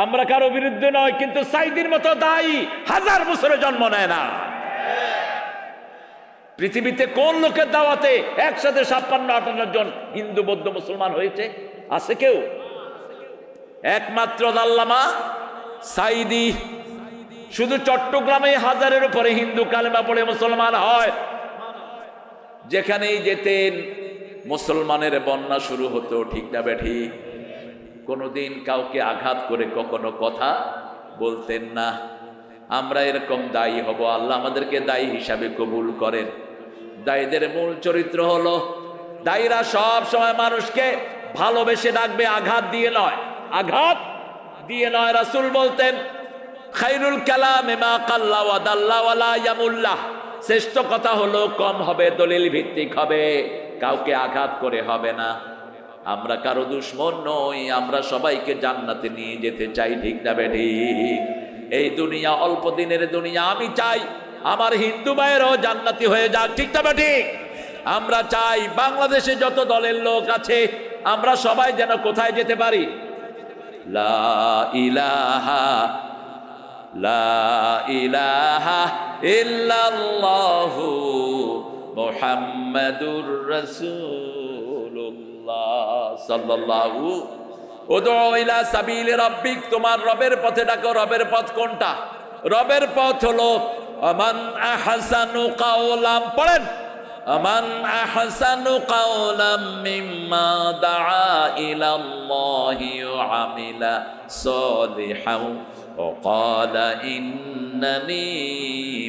আমরা কারো বিরুদ্ধে নয়, কিন্তু সাইদির মতো দায়ী 1000 বছরে জন্ম নেয় না। পৃথিবীতে কোন লোকের দাওয়াতে একসাথে 56-58 জন হিন্দু বৌদ্ধ মুসলমান হয়েছে? আছে কেউ? একমাত্র আল্লামা সাইদি। শুধু চট্টগ্রামে 1000-এর উপরে হিন্দু কালেমা পড়ে মুসলমান হয়। যেখানেই যেতেন মুসলমানের বন্যা শুরু হতো, ঠিক না বেঠিক? কোনোদিন কাউকে আঘাত করে কখনো কথা বলতেন না। আমরা এরকম দায়ী হব, আল্লাহ আমাদেরকে দায়ী হিসাবে কবুল করেন। দায়ীদের মূল চরিত্র হলো দায়ীরা সব সময় মানুষকে ভালোবেসে ডাকবে, আঘাত দিয়ে নয়, আঘাত দিয়ে নয়। রাসূল বলতেন খায়রুল কালামে মা কাল্লা ওয়া দাল্লা ওয়া লা ইয়ামুল্লাহ, শ্রেষ্ঠ কথা হলো কম হবে, দলিল ভিত্তিক হবে, কাউকে আঘাত করে হবে না। আমরা কারো দুশমন নই, আমরা সবাইকে জান্নাতে নিয়ে যেতে চাই, ঠিক না বেঠিক? এই দুনিয়া অল্প দিনের দুনিয়া। আমি চাই আমার হিন্দু ভাইয়েরও জান্নাতি হয়ে যাক, ঠিক না বেঠিক? আমরা চাই বাংলাদেশে যত দলের লোক আছে আমরা সবাই যেন কোথায় যেতে পারি? লা ইলাহা লা ইলাহা ইল্লাল্লাহু মুহাম্মাদুর রাসূলুল্লাহ সাল্লাল্লাহু উদউ ইলা সাবিলি রাব্বিক, তোমার রবের পথে ডাকো। রবের পথ কোনটা? রবের পথ হলো আমান আহসানু কাওলাম, পড়েন, আমান আহসানু কাওলাম মিম্মা দাআ ইলাল্লাহি ওয়া আমিলা সালিহান ওয়া ক্বালা ইন্নানি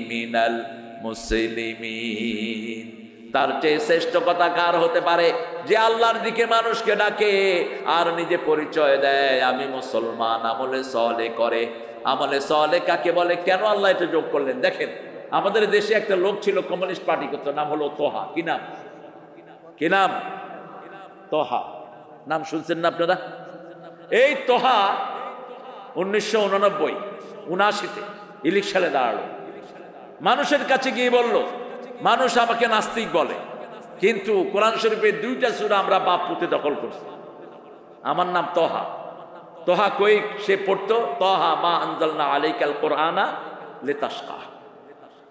মিনাল মুসলিমিন। তার চেয়ে শ্রেষ্ঠ কথা কার হতে পারে? যে আল্লাহর দিকে মানুষকে ডাকে আর নিজে পরিচয় দেয় আমি মুসলমান, আমলে সালেহ করে। আমলে সালেহ কাকে বলে? কেন আল্লাহ এটা যোগ করলেন? দেখেন, আমাদের দেশে একটা লোক ছিল, কমিউনিস্ট পার্টি করতো, নাম হলো তোহা। কি নাম? কি নাম? তোহা। নাম শুনছেন না আপনারা? এই তোহা 1989-79 ইলেকশনে দাঁড়ালো। মানুষের কাছে গিয়ে বলল, মানুষ আমাকে নাস্তিক বলে, কিন্তু কোরআন শরীফের 2টা সূরা আমরা বাপ পুঁতে দখল করছি। আমার নাম তোহা। তোহা কই সে পড়তো? তোহা মা আনজালনা আলাইকাল কোরআনা লিতাশকা।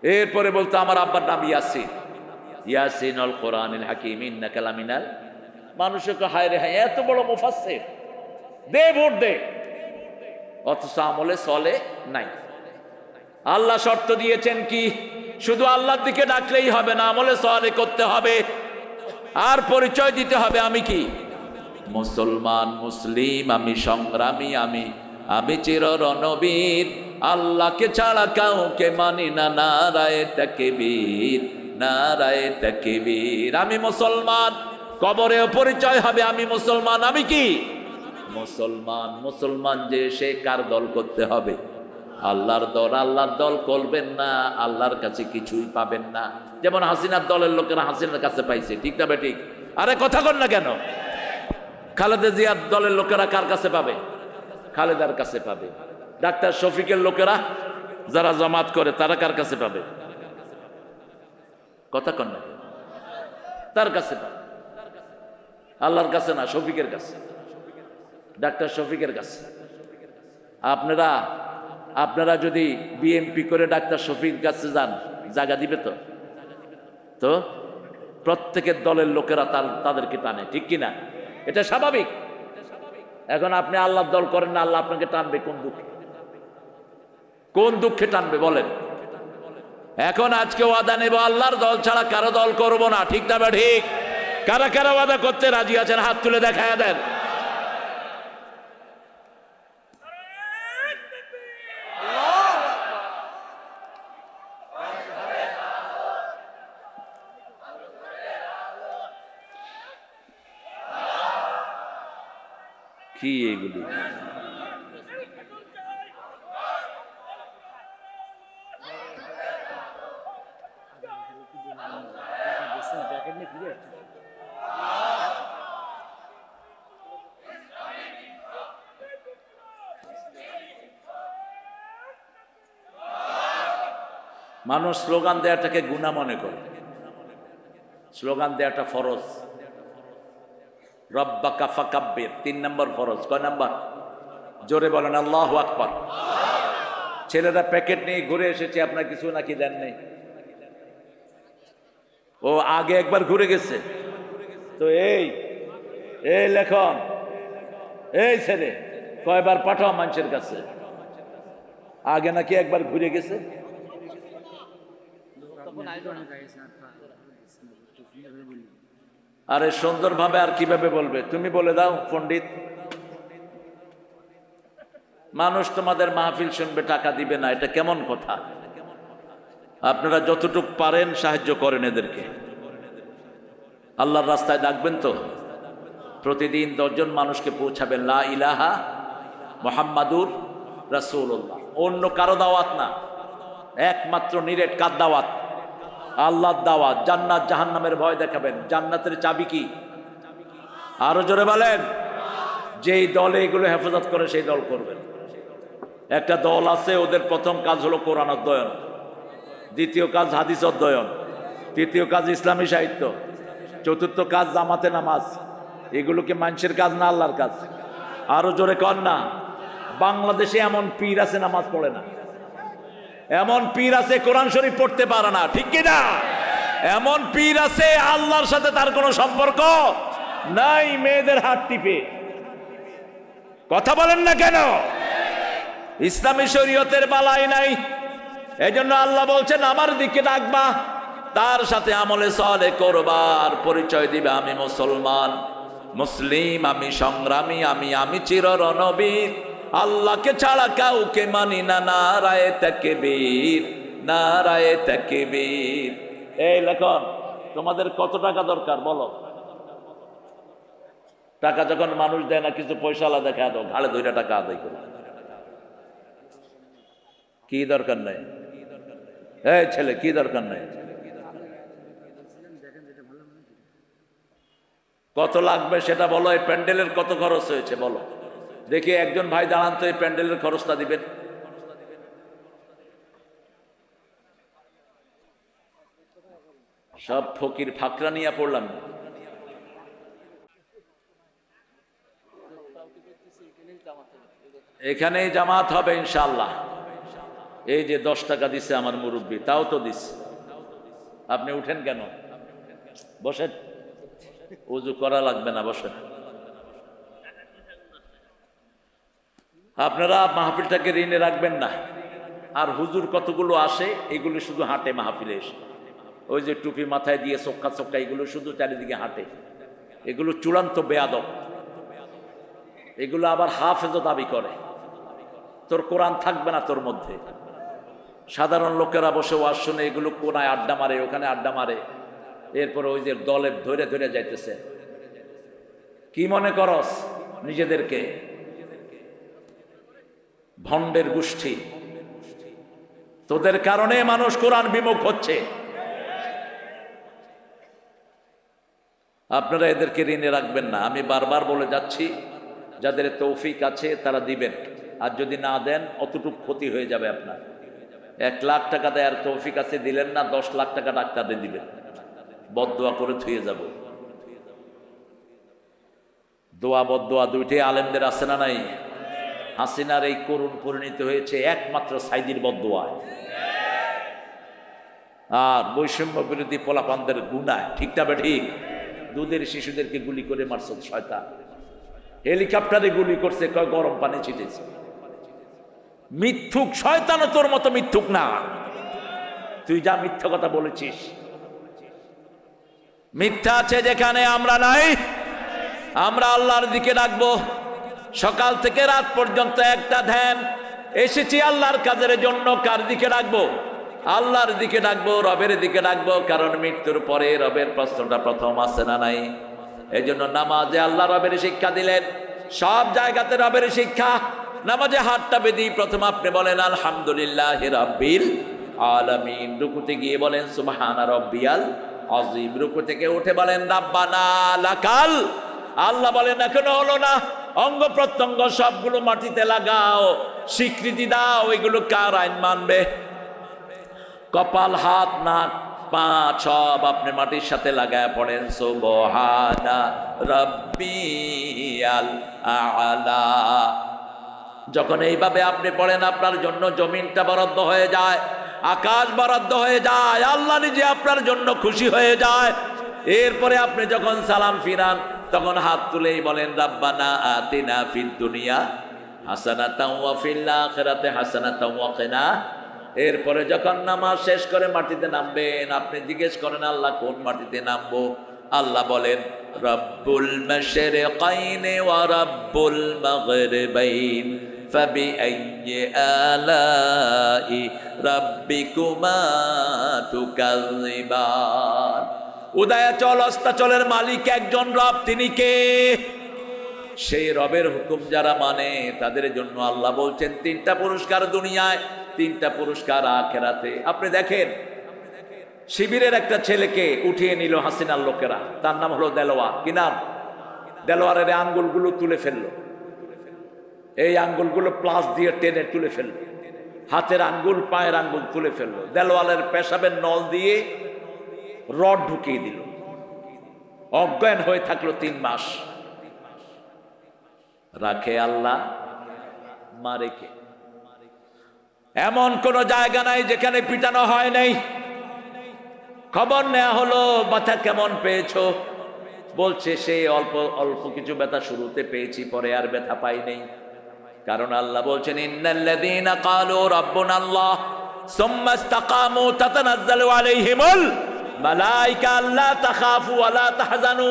এরপরে বলতো আমার আব্বার নাম ইয়াসিন, ইয়াসিনুল কোরআনিল হাকিম ইন্নাকা লামিনাল। মানুষকে হায় রে হায়, এত বড় মুফাসসির, দে ভোট দে, অথচ আমলে চলে নাই। আল্লাহ শর্ত দিয়েছেন কি, শুধু আল্লাহর দিকে ডাকলেই হবে না, আমলে চলে করতে হবে। আর পরিচয় দিতে হবে আমি কি, মুসলমান, মুসলিম, আমি সংগ্রামী, আমি চির রণবীর, আল্লাহকে ছাড়া কাউকে মানি না, নারায়ে তাকবীর, নারায়ে তাকবীর। আমি মুসলমান, কবরেও পরিচয় হবে আমি মুসলমান। আমি কি মুসলমান। মুসলমান যে সে কার দল করতে হবে, আল্লাহর দল। আল্লাহর দল করবেন না, আল্লাহর কাছে কিছুই পাবেন না। যেমন হাসিনার দলের লোকেরা হাসিনার কাছে পাইছে, ঠিক না বেঠিক? আরে কথা কন না কেন? খালেদা জিয়ার দলের লোকেরা কার কাছে পাবে? খালেদার কাছে পাবে। ডাক্তার শফিকের লোকেরা যারা জামাত করে তারা কার কাছে পাবে? কথা কন না, তার কাছে পাবে, আল্লাহর কাছে না, শফিকের কাছে, ডাক্তার শফিকের কাছে। আপনারা যদি বিএমপি করে ডাক্তার শফিকের কাছে যান, জায়গা দিবে তো? তো প্রত্যেকের দলের লোকেরা তাদেরকে টানে, ঠিক কিনা? এটা স্বাভাবিক। এখন আপনি আল্লাহর দল করেন না, আল্লাহ আপনাকে টানবে কোন দুঃখে? কোন দুঃখে টানবে বলেন? এখন আজকে ওয়াদা নেব, আল্লাহর দল ছাড়া কারো দল করব না, ঠিক না বা ঠিক? কারা কারা ওয়াদা করতে রাজি আছেন হাত তুলে দেখায়া দেন। কি এগুলি? মানুষ স্লোগান দেওয়াটাকে গুনাহ মনে করে। স্লোগান দেওয়াটা ফরজ। রব্বাকা ফাকাব্বির 3 নম্বর ফরজ। কয় নাম্বার? জোরে বলেন আল্লাহু আকবার। ছেলেরা প্যাকেট নিয়ে ঘুরে এসেছে, আপনার কিছু নাকি দেন নেই? ও আগে একবার ঘুরে গেছে তো। এই লেখন, এই ছেলে কয়বার পাঠাও মানুষের কাছে? আগে নাকি একবার ঘুরে গেছে। আরে সুন্দরভাবে আর কিভাবে বলবে? তুমি বলে দাও পণ্ডিত। মানুষ তোমাদের মাহফিল শুনবে, টাকা দিবে না, এটা কেমন কথা? আপনারা যতটুকু পারেন সাহায্য করেন এদেরকে। আল্লাহর রাস্তায় ডাকবেন তো, প্রতিদিন 10 জন মানুষকে পৌঁছাবেন লা ইলাহা মুহাম্মাদুর রাসূলুল্লাহ। অন্য কারো দাওয়াত না, একমাত্র নিরেট কার দাওয়াত? আল্লাহর দাওয়াত। জান্নাত জাহান্নামের ভয় দেখাবেন। জান্নাতের চাবি কি? আরো জোরে বলেন। যেই দলে এগুলো হেফাজত করে সেই দল করবেন। একটা দল আছে, ওদের প্রথম কাজ হলো কোরআন অধ্যয়ন, দ্বিতীয় কাজ হাদিস অধ্যয়ন, তৃতীয় কাজ ইসলামী সাহিত্য, চতুর্থ কাজ জামাতে নামাজ। এগুলো কি মানুষের কাজ না আল্লাহর কাজ? আরো জোরে কর না। বাংলাদেশে এমন পীর আছে নামাজ পড়ে না, এমন পীর আছে কোরআন শরীফ পড়তে পারে না, ঠিক কি না? এমন পীর আছে আল্লাহর সাথে তার কোনো সম্পর্ক নাই, মেয়েদের হাত টিপে। কথা বলেন না কেন? ইসলামী শরীয়তের বালাই নাই। এজন্য আল্লাহ বলছেন আমার দিকে ডাকবা, তার সাথে আমলে সালেহ করবার, পরিচয় দিবে আমি মুসলমান, মুসলিম, আমি সংগ্রামী, আমি চির রণবীর, আল্লাহকে ছাড়া কাউকে মানি না, নারায়ে তাকবীর, নারায়ে তাকবীর। এই লেখন, তোমাদের কত টাকা দরকার বলো? টাকা যখন মানুষ দেয় না, কিছু পয়সা আলাদা দেখা দাও, ঘাড়ে 2 টাকা আদায় করো। কি দরকার নাই? এই ছেলে, কি দরকার নাই? কত লাগবে সেটা বলো। এই প্যান্ডেলের কত খরচ হয়েছে বলো দেখি। একজন ভাই দাঁড়ান তো, এই প্যান্ডেলের খরচটা দিবেন। সব ফকির ফাকরা নিয়ে পড়লাম না। এখানেই জামাত হবে ইনশাআল্লাহ। এই যে 10 টাকা দিছে আমার মুরব্বী, তাও তো দিছে। আপনি উঠেন কেন? বসেন, উজু করা লাগবে না, বসেন। আপনারা মাহফিলটাকে ঋণে রাখবেন না। আর হুজুর কতগুলো আসে, এগুলো শুধু হাঁটে মাহফিলে এসে, ওই যে টুপি মাথায় দিয়ে চক্কা চক্কা, এগুলো শুধু চারিদিকে হাঁটে। এগুলো চূড়ান্ত বেয়াদব। এগুলো আবার হাফেজও দাবি করে। তোর কোরআন থাকবে না তোর মধ্যে। সাধারণ লোকেরা বসে ওয়াজ শুনে, এগুলো কোনায় আড্ডা মারে, ওখানে আড্ডা মারে। এরপরে ওই যে দলে ধরে ধরে যাইতেছে। কি মনে করস নিজেদেরকে? ভণ্ডের গোষ্ঠী। তোদের কারণে মানুষ কোরআন বিমুখ হচ্ছে। আপনারা এদেরকে ঋণে রাখবেন না। আমি বারবার বলে যাচ্ছি, যাদের তৌফিক আছে তারা দিবেন, আর যদি না দেন অতটুকু ক্ষতি হয়ে যাবে আপনার। 1 লাখ টাকা দেয়ার তৌফিক আছে, দিলেন না, 10 লাখ টাকা ডাক্তারে দিবেন, বদদোয়া করে থুয়ে যাব। দোয়া বদদোয়া দুইটাই আলেমদের আছে না নাই? হাসিনার এই করুণ পরিণতি হয়েছে একমাত্র সাইদির বদদোয়ায় আর বৈষম্য বিরোধী পোলাপানদের গুনায়। ঠিকটা বে ঠিক? দুধের শিশুদেরকে গুলি করে মারছে শয়তান। হেলিকপ্টারে গুলি করছে, কয় গরম পানি ছিটেছে। মিথ্যুক শয়তানও তোর মতো মিথ্যুক না। তুই যা মিথ্যা কথা বলেছিস। মিথ্যা আছে যেখানে আমরা নাই। আমরা আল্লাহর দিকে ডাকবো। সকাল থেকে রাত পর্যন্ত একটা ধ্যান। এসেছি আল্লাহর কাজের জন্য। কার দিকে ডাকবো? আল্লাহর দিকে ডাকবো, রবের দিকে ডাকবো। কারণ মৃত্যুর পরে রবের প্রশ্নটা প্রথম আসে না নাই? এই জন্য নামাজে আল্লাহ রবের শিক্ষা দিলেন। সব জায়গাতে রবের শিক্ষা। নামাজে হাতটা বেঁধে প্রথম আপনি বলেন আলহামদুলিল্লাহি রাব্বিল আলামিন। রুকুতে গিয়ে বলেন সুবহানা রাব্বিয়াল আযীম। রুকু থেকে উঠে বলেন রাব্বানা লাকাল। আল্লাহ বলেন এখনো হলো না, অঙ্গ প্রত্যঙ্গ সবগুলো মাটিতে লাগাও, স্বীকৃতি দাও। এগুলো কার আইন মানবে? কপাল, হাত, নাক, পা সব আপনি মাটির সাথে লাগায় পড়েন সুবহানা রাব্বিয়াল আ'লা। যখন এইভাবে আপনি পড়েন, আপনার জন্য জমিনটা বরাদ্দ হয়ে যায়, আকাশ বরাদ্দ হয়ে যায়, আল্লাহ নিজে আপনার জন্য খুশি হয়ে যায়। এরপরে আপনি যখন সালাম ফিরান, তখন হাত তুলেই বলেন রাব্বানা আতিনা ফিদ দুনিয়া হাসানাতাও ওয়া ফিল আখিরাতি হাসানাতাও ওয়া কিনা। এরপরে যখন নামাজ শেষ করে মাটিতে নামবেন, আপনি জিজ্ঞেস করেন আল্লাহ কোন মাটিতে নামবো? আল্লাহ বলেন রব্বুল মাশরিকাইনি ওয়া রব্বুল মাগরিবাইন ফাবিআইয়ি আলাই রাব্বিকুমা তুকাযযিবান। উদয়াচল অস্তাচলের মালিক একজন রব। তিনি কে? সেই রবের হুকুম যারা মানে তাদের জন্য আল্লাহ বলছেন 3টা পুরস্কার দুনিয়ায়, 3টা পুরস্কার আখিরাতে। আপনি দেখেন, শিবিরের একটা ছেলেকে উঠিয়ে নিল হাসিনার লোকেরা। তার নাম হলো দেলোয়ার। কি নাম? দেলোয়ারের আঙ্গুলগুলো তুলে ফেললো। এই আঙ্গুলগুলো প্লাস দিয়ে টেনে তুলে ফেললো। হাতের আঙ্গুল, পায়ের আঙ্গুল তুলে ফেললো। দেলোয়ারের পেশাবের নল দিয়ে রড ঢুকিয়ে দিল। অজ্ঞান হয়ে থাকলো 3 মাস। রাখে আল্লাহ, মারে কে? এমন কোন জায়গা নাই যেখানে পিটানো হয় নাই। খবর নেওয়া হলো ব্যথা কেমন পেয়েছো? বলছে সে অল্প অল্প কিছু ব্যথা শুরুতে পেয়েছি, পরে আর ব্যথা পাই নাই। কারণ আল্লাহ বলছেন ইন্নাল্লাযীনা ক্বালু রাব্বুনাল্লাহ সুম্মা ইসতাকামু তাতানাজ্জালু আলাইহিমুল মালায়েকা আল্লা তাখাফু ওয়া লা তাহজানু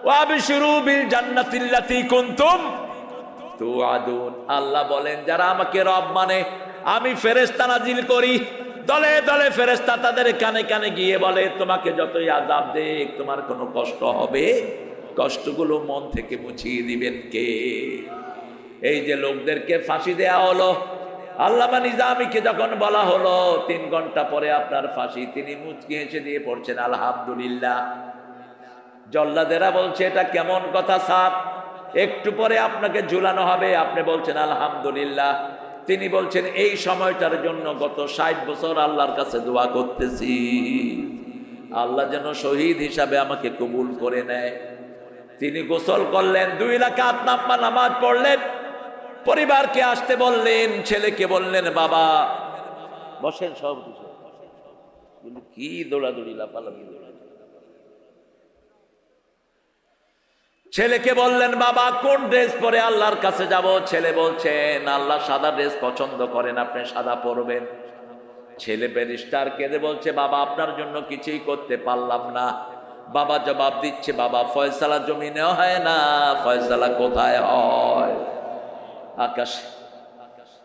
ওয়া আবশিরু বিল জান্নাতিল্লাতী কুনতুম তুআদুন। আল্লাহ বলেন যারা আমাকে রব মানে, আমি ফেরেশতা নাজিল করি, দলে দলে ফেরেশতা তাদের কানে কানে গিয়ে বলে তোমাকে যতই আযাব দেখ, তোমার কোনো কষ্ট হবে, কষ্টগুলো মন থেকে মুছিয়ে দিবেন কে? এই যে লোকদেরকে ফাঁসি দেয়া হলো, আল্লামা নিজামীকে যখন বলা হলো 3 ঘন্টা পরে আপনার ফাঁসি, তিনি মুচকি হেসে দিয়ে পড়ছেন আলহামদুলিল্লাহ। জল্লাদেরা বলছে এটা কেমন কথা স্যার, একটু পরে আপনাকে ঝুলানো হবে, আপনি বলছেন আলহামদুলিল্লাহ। তিনি বলছেন এই সময়টার জন্য গত 60 বছর আল্লাহর কাছে দোয়া করতেছি, আল্লাহ যেন শহীদ হিসাবে আমাকে কবুল করে নেয়। তিনি গোসল করলেন, 2 রাকাত নামাজ পড়লেন, পরিবারকে আসতে বললেন, ছেলেকে বললেন বাবা বসেন সভাপতি সাহেব। কি দৌড়াদৌড়ি, লাফালাফি, দৌড়াদৌড়ি। ছেলেকে বললেন বাবা কোন ড্রেস পরে আল্লাহর কাছে যাব? ছেলে বলছেন আল্লাহ সাদা ড্রেস পছন্দ করেন, আপনি সাদা পরবেন। ছেলে ব্যারিস্টার কেঁদে বলছে বাবা আপনার জন্য কিছুই করতে পারলাম না। বাবা জবাব দিচ্ছে বাবা ফয়সালা জমিনে হয় না, ফয়সালা কোথায় হয়? আকাশে।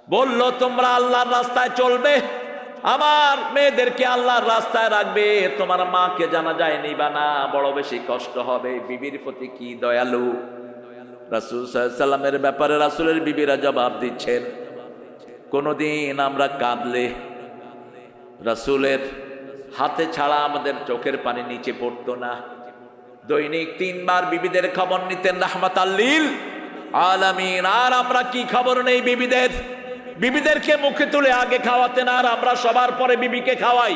বলল তোমরা আল্লাহর রাস্তায় চলবে, আমার মেয়েদেরকে আল্লাহর রাস্তায় রাখবে, তোমার মাকে জানা যায় নিবা না, বড় বেশি কষ্ট হবে। বিবির প্রতি কি দয়ালু! রাসূল সাল্লাল্লাহু আলাইহি সাল্লামের ব্যাপারে রাসূলের বিবিরা জবাব দিচ্ছেন কোনদিন আমরা কাঁদলে রাসূলের হাতে ছাড়া আমাদের চোখের পানি নিচে পড়তো না। দৈনিক 3 বার বিবিদের খবর নিতেন রাহমাতাল লিল আলামিন। আর আমরা কি খবর নেই বিবিদের? বিবিদেরকে মুখে তুলে আগে খাওয়াতেন, আর আমরা সবার পরে বিবিকে খাওয়াই।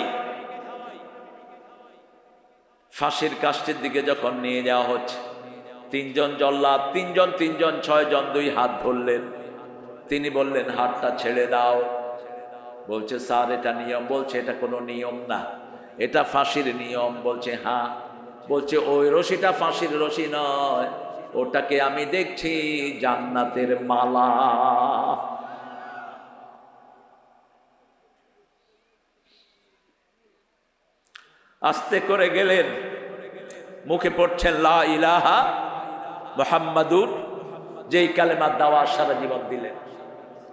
ফাঁসির কাষ্ঠের দিকে যখন নিয়ে যাওয়া হচ্ছে, 3 জন জল্লাদ, 3 জন 6 জন 2 হাত ধরলেন। তিনি বললেন হাতটা ছেড়ে দাও। বলছে স্যার এটা নিয়ম। বলছে এটা কোনো নিয়ম না, এটা ফাঁসির নিয়ম। বলছে হ্যাঁ। বলছে ওই রশিটা ফাঁসির রশি নয়, ওটাকে আমি দেখছি জান্নাতের মালা। আস্তে করে গেলেন, মুখে পড়ছেন লা ইলাহা মুহাম্মাদুর, যেই কালেমার দাওয়াত সারা জীবন দিলেন।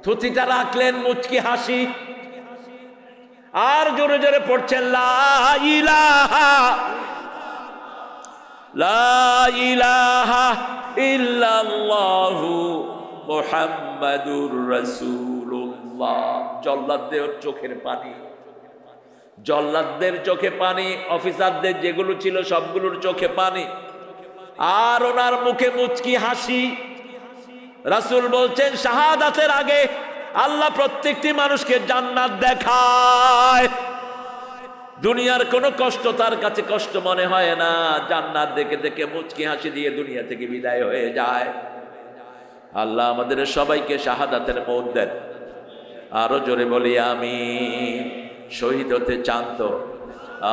থুতিটা রাখলেন মুচকি হাসি, আর জোরে জোরে পড়ছেন লা ইলাহা ইল্লাল্লাহু মুহাম্মাদুর রাসূলুল্লাহ। জল্লাদদের চোখের পানি, জল্লাদদের চোখে পানি, অফিসারদের যেগুলো ছিল সবগুলোর চোখে পানি, আর ওনার মুখে মুচকি হাসি। রাসূল বলছেন শাহাদাতের আগে আল্লাহ প্রত্যেকটি মানুষকে জান্নাত দেখায়। দুনিয়ার কোনো কষ্ট তার কাছে কষ্ট মনে হয় না, জান্নাত দেখে দেখে মুচকি হাসি দিয়ে দুনিয়া থেকে বিদায় হয়ে যায়। আল্লাহ আমাদের সবাইকে শাহাদাতের মওত দেন। আরো জোরে বলি আমিন। শহীদ হতে চান তো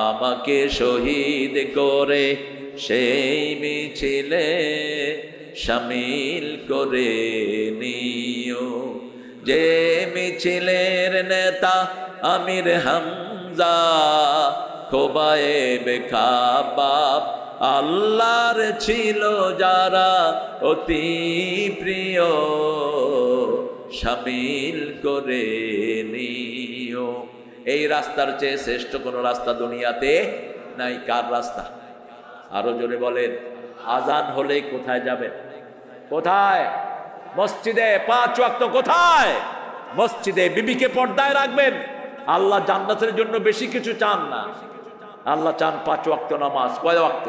আমাকে শহীদ করে সেই মিছিলে শামিল করে নিও, যে মিছিলের নেতা আমির হামজা, খোবায়েব খাবাব আল্লাহর ছিল যারা অতি প্রিয়, শামিল করে নিও। এই রাস্তার চেয়ে শ্রেষ্ঠ কোনো রাস্তা দুনিয়াতে নাই। কার রাস্তা? আরো জোরে বলেন। আজান হলেই কোথায় যাবেন? কোথায়? মসজিদে। 5 ওয়াক্ত কোথায়? মসজিদে। বিবিকে পর্দায় রাখবেন। আল্লাহ জান্নাতের জন্য বেশি কিছু চান না, আল্লাহ চান 5 ওয়াক্ত নামাজ। কয় ওয়াক্ত?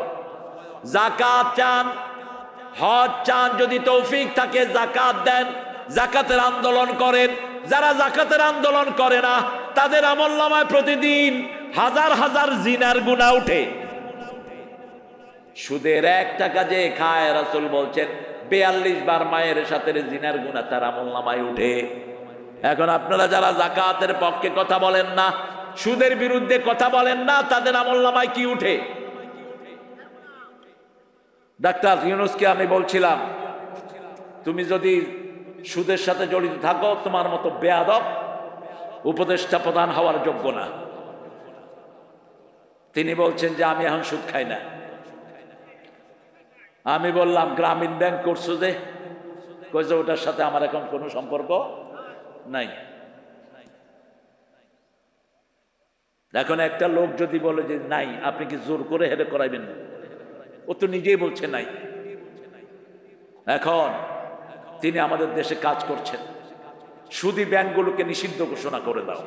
যাকাত চান, হজ চান, যদি তৌফিক থাকে যাকাত দেন, যাকাতের আন্দোলন করেন। যারা যাকাতের আন্দোলন করে না তাদের আমলনামায় প্রতিদিন হাজার হাজার জিনার গুনাহ উঠে। সুদের 1 টাকা যে খায়, রাসূল বলছেন 42 বার মায়ের সাথে জিনার গুনাহ তার আমলনামায় উঠে। এখন আপনারা যারা যাকাতের পক্ষে কথা বলেন না, সুদের বিরুদ্ধে কথা বলেন না, তাদের আমলনামায় কি উঠে? ডাক্তার ইউনূসকে আমি বলছিলাম তুমি যদি সুদের সাথে জড়িত থাকো তোমার মতো বেয়াদব উপদেষ্টা প্রধান হওয়ার যোগ্য না। তিনি বলছেন যে আমি এখন সুদ খাই না। আমি বললাম গ্রামীণ ব্যাংক করছো যে? কইছে ওটার সাথে আমার এখন কোনো সম্পর্ক নাই। এখন একটা লোক যদি বলে যে নাই, আপনি কি জোর করে হেরে করাইবেন? ও তো নিজেই বলছে নাই। এখন তিনি আমাদের দেশে কাজ করছেন, সুদী ব্যাংকগুলোকে নিষিদ্ধ ঘোষণা করে দাও।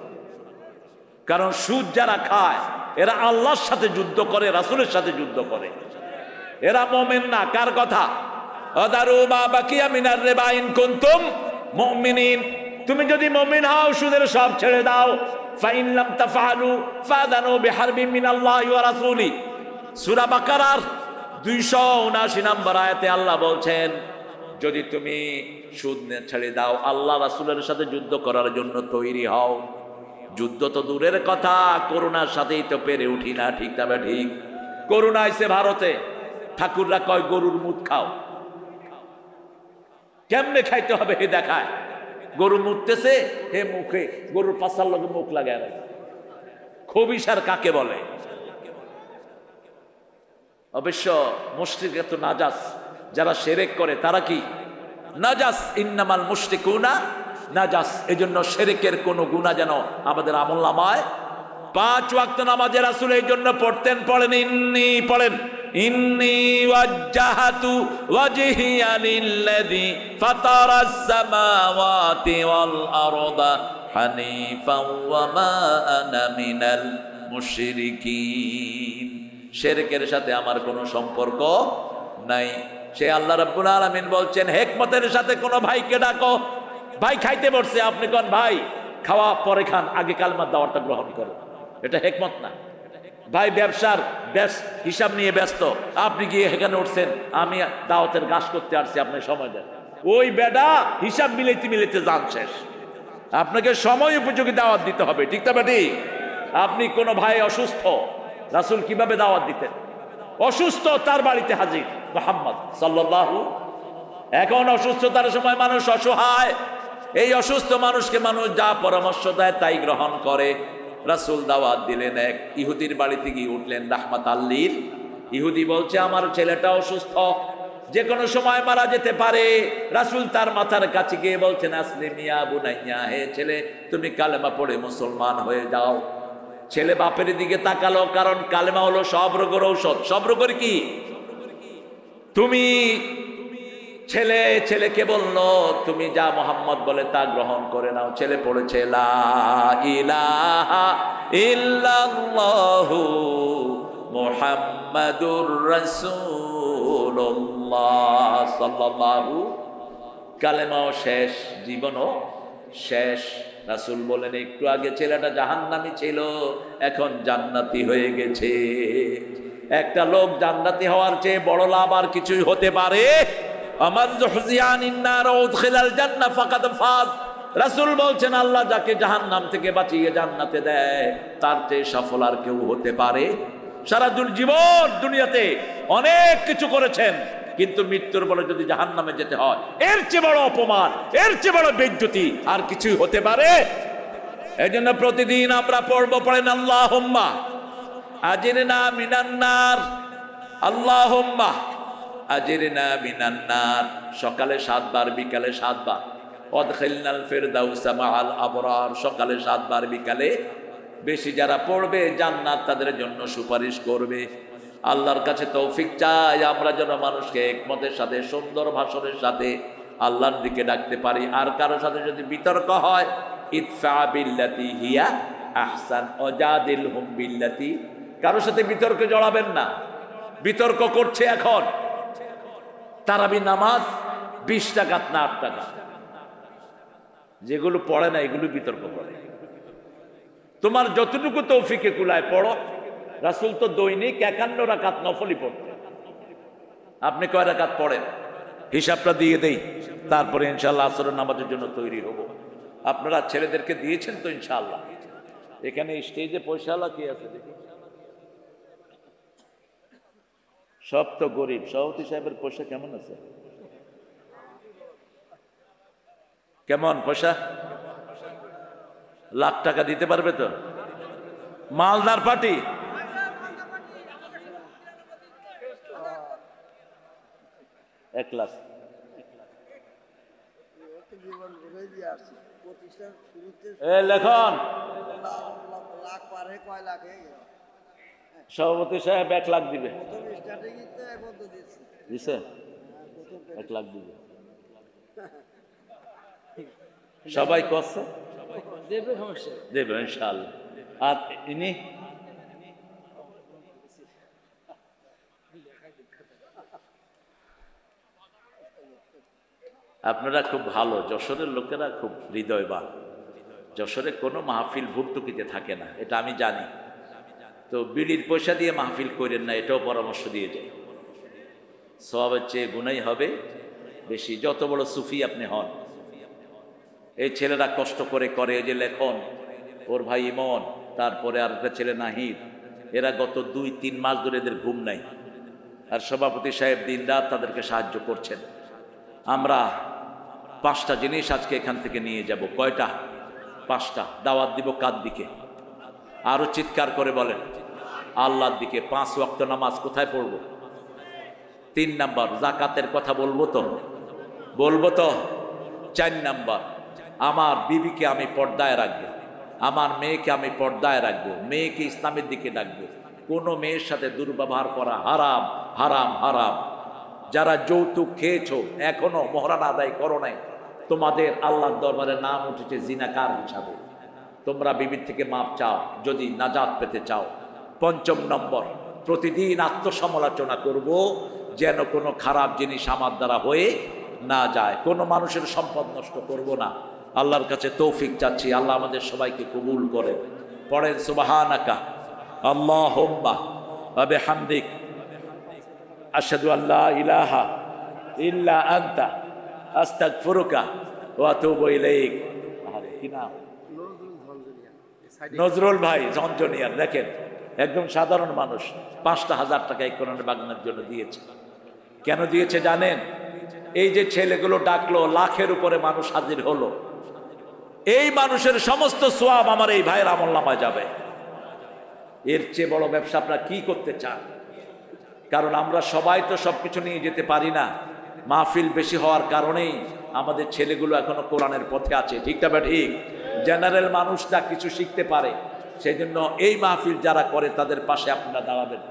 কারণ সুদ যারা খায় এরা আল্লাহর সাথে যুদ্ধ করে, রাসূলের সাথে যুদ্ধ করে। এরা মুমিন না। কার কথা? আদারু মা বাকিয়া মিনার রিবা ইন কুনতুম মুমিনিন। তুমি যদি মুমিন হও সুদের সব ছেড়ে দাও। ফাইন লাম তাফআলু ফাযানু বিহারবিন মিনাল্লাহি ওয়া রাসূলি। সূরা বাকারার 279 নম্বর আয়াতে আল্লাহ বলছেন যদি তুমি সুদ ছেড়ে দাও, আল্লাহ রাসূলের সাথে যুদ্ধ করার জন্য তৈরি হও। যুদ্ধ তো দূরের কথা, করোনার সাথেই তো পেরে উঠি না। ঠিক তবে ঠিক, করোনা আইছে ভারতে, ঠাকুররা কয় গরুর মুখ খাও। কেমনে খাইতে হবে হে দেখায়। গরু মুততেছে, হে মুখে গরুর পাশার লগে মুখ লাগায়। খবিসার কাকে বলে? অবশ্য মুশরিক তো নাজাস, যারা শিরক করে তারা কি নাজাস। ইন্নামাল মুশরিকুনা নাজাস। এজন্য শিরকের কোনো গুনাহ যেন আমাদের আমলনামায় 5 ওয়াক্ত নামাজে রাসূল এই জন্য পড়তেন। পড়েন ইন্নী, পড়েন ইন্নী ওয়াজ্জাহাতু ওয়াজহিয়া লিল্লাযী ফাতারাস সামাওয়াতি ওয়াল আরদা হানিফাও ওয়া মা আনা মিনাল মুশরিকিন। শিরকের সাথে আমার কোনো সম্পর্ক নাই। সে আল্লাহ রাব্বুল আলামিন বলছেন, হিকমতের সাথে কোনো ভাইকে ডাকো। ভাই খাইতে বসছে, আপনি কোন ভাই খাওয়া পরে খান, আগে কালমার দাওয়াতটা গ্রহণ করো। এটা হিকমত না। ভাই ব্যবসার হিসাব নিয়ে ব্যস্ত, আপনি গিয়ে এখানে উঠছেন, আমি দাওয়াতের গাছ করতে আসছি, আপনি সময় দেন। ওই বেডা হিসাব মিলাইতে মিলাইতে যান শেষ। আপনাকে সময় উপযোগী দাওয়াত দিতে হবে। ঠিক তবে ঠিক। আপনি কোনো ভাই অসুস্থ, রাসূল কিভাবে দাওয়াত দিতেন? অসুস্থ, তার বাড়িতে হাজির মুহাম্মদ সাল্লাল্লাহু। এখন অসুস্থতার সময় মানুষ অসহায়, এই অসুস্থ মানুষকে মানুষ যা পরামর্শ দেয় তাই গ্রহণ করে। রাসূল দাওয়াত দিলেন, এক ইহুদির বাড়িতে গিয়ে উঠলেন রাহমাতাল লিল। ইহুদি বলছে, আমার ছেলেটা অসুস্থ, যে কোনো সময় মারা যেতে পারে। রাসূল তার মাথার কাছে গিয়ে বলছেন, আসলিম ইয়া বুনাইয়া, হে ছেলে তুমি কালেমা পড়ে মুসলমান হয়ে যাও। ছেলে বাপের দিকে তাকালো, কারণ কালেমা হলো সব রোগের ঔষধ। সব রোগের কি? তুমি ছেলেকে বললো, তুমি যা মুহাম্মদ বলে তা গ্রহণ করে নাও। ছেলে পড়েছে লা ইলাহা ইল্লাল্লাহু মুহাম্মাদুর রাসূলুল্লাহ সাল্লাল্লাহু। কালেমাও শেষ, জীবনও শেষ। রাসূল বলেন, একটু আগে ছেলেটা জাহান্নামী ছিল, এখন জান্নাতি হয়ে গেছে। একটা লোক জান্নাতি হওয়ার চেয়ে বড় লাভ আর কিছুই হতে পারে? আমান যুহজিয়ানিন নার ওয়া উদখিলাল জান্নাহ ফাকাদ ফাজ। রাসূল বলছেন, আল্লাহ যাকে জাহান্নাম থেকে বাঁচিয়ে জান্নাতে দেয়, তার চেয়ে সফল আর কেউ হতে পারে? সারা জীবন দুনিয়াতে অনেক কিছু করেছেন, কিন্তু মৃত্যুর বলে যদি জাহান্নামে যেতে হয়, এর চেয়ে বড় অপমান, এর চেয়ে বড় বেইজ্জতি আর কিছুই হতে পারে? এজন্য প্রতিদিন আমরা পড়ব, পড়েন আল্লাহুম্মা আজিরনা মিনান নার, আল্লাহুম্মা আজিরনা মিনান নার। সকালে 7 বার, বিকালে 7 বার। ওয়াদখিলনাল ফিরদাউসা মাআল আবরার। সকালে 7 বার, বিকালে বেশি যারা পড়বে জান্নাত তাদের জন্য সুপারিশ করবে। আল্লাহর কাছে তৌফিক চাই, আমরা যেন মানুষকে হিকমতের সাথে, সুন্দর ভাষণের সাথে আল্লাহর দিকে ডাকতে পারি। আর কারো সাথে যদি বিতর্ক হয়, ইদফা বিল্লাতি হিয়া আহসান ওয়াজাদিলহুম বিল্লাতি। কারো সাথে বিতর্কে জড়াবেন না। বিতর্ক করছে এখন তারাবি নামাজ 20 টাকা না 8 টাকা, যেগুলো পড়ে না এগুলো বিতর্ক করে। তোমার যতটুকু তৌফিকে কুলায় পড়ো। রাসূল তো দৈনিক 51 রাকাত নফলই পড়তেন। আপনি কয় রাকাত পড়েন? হিসাবটা দিয়ে দেই, তারপরে ইনশাআল্লাহ আসরের নামাজের জন্য তৈরি হব। আপনারা ছেলেদেরকে দিয়েছেন তো ইনশাআল্লাহ? এখানে স্টেজে পয়সাওয়ালা কে আছে দেখি? সব তো গরিব। সভাপতি সাহেবের পয়সা কেমন আছে? কেমন পয়সা? লাখ টাকা দিতে পারবে তো? মালদার পার্টি এক লাখ। লেখন সভাপতি সাহেব 1 লাখ দিবে। দিছে 1 লাখ দিবে। সবাই করছে, দেবে ইনশাআল্লাহ। আর ইনি আপনারা খুব ভালো, যশোরের লোকেরা খুব হৃদয়বান। যশোরে কোনো মাহফিল ভর্তুকিতে থাকে না, এটা আমি জানি। তো বিড়ির পয়সা দিয়ে মাহফিল করেন না, এটাও পরামর্শ দিয়ে যায়। সওয়াবের চেয়ে গুনাই হবে বেশি, যত বড় সুফি আপনি হন। এই ছেলেরা কষ্ট করে করে, যে লেখন ওর ভাই ইমন, তারপরে আর একটা ছেলে নাহিদ, এরা গত 2-3 মাস ধরে এদের ঘুম নাই। আর সভাপতি সাহেব দিনরাত তাদেরকে সাহায্য করছেন। আমরা 5টা জিনিস আজকে এখান থেকে নিয়ে যাব। কয়টা? 5টা। দাওয়াত দিব কার দিকে? আরো চিৎকার করে বলেন, আল্লাহর দিকে। 5 ওয়াক্ত নামাজ কোথায় পড়ব? 3 নাম্বার, যাকাতের কথা বলবো তো? 4 নাম্বার, আমার বিবিকে আমি পর্দায় রাখবো, আমার মেয়েকে আমি পর্দায় রাখবো, মেয়েকে ইসলামের দিকে ডাকবো। কোনো মেয়ের সাথে দুর্ব্যবহার করা হারাম, হারাম, হারাম। যারা যৌতুক খেয়েছো, এখনো মহরানা আদায় করো নাই, তোমাদের আল্লাহর দরবারে নাম উঠেছে জিনাকার হিসাবে। তোমরা বিবির থেকে মাপ চাও যদি নাজাত পেতে চাও। 5 নম্বর, প্রতিদিন আত্মসমালোচনা করব যেন কোনো খারাপ জিনিস আমার দ্বারা হয়ে না যায়। কোনো মানুষের সম্পদ নষ্ট করব না। আল্লাহর কাছে তৌফিক চাচ্ছি, আল্লাহ আমাদের সবাইকে কবুল করেন। পড়েন সুবহানাকা আল্লাহুম্মা ওয়া বিহামদিক আশহাদু আল্লা ইলাহা ইল্লা আনতা আস্তাগফিরুকা ওয়া আতুবু ইলাইক। কি নাম? নজরুল ভাই ঝঞ্ঝনিয়ার। দেখেন, একদম সাধারণ মানুষ 5,000 টাকা এই কোরআনের বাগানের জন্য দিয়েছে। কেন দিয়েছে জানেন? এই যে ছেলেগুলো ডাকলো, লাখের উপরে মানুষ হাজির হলো, এই মানুষের সমস্ত সোয়াব আমার এই ভাইয়ের আমলনামায় যাবে। এর চেয়ে বড় ব্যবসা আপনারা কি করতে চান? কারণ আমরা সবাই তো সবকিছু নিয়ে যেতে পারি না। মাহফিল বেশি হওয়ার কারণেই আমাদের ছেলেগুলো এখনো কোরআনের পথে আছে। ঠিক না ঠিক? জেনারেল মানুষটা কিছু শিখতে পারে, সেই জন্য এই মাহফিল যারা করে তাদের পাশে আপনারা দাঁড়াবেন।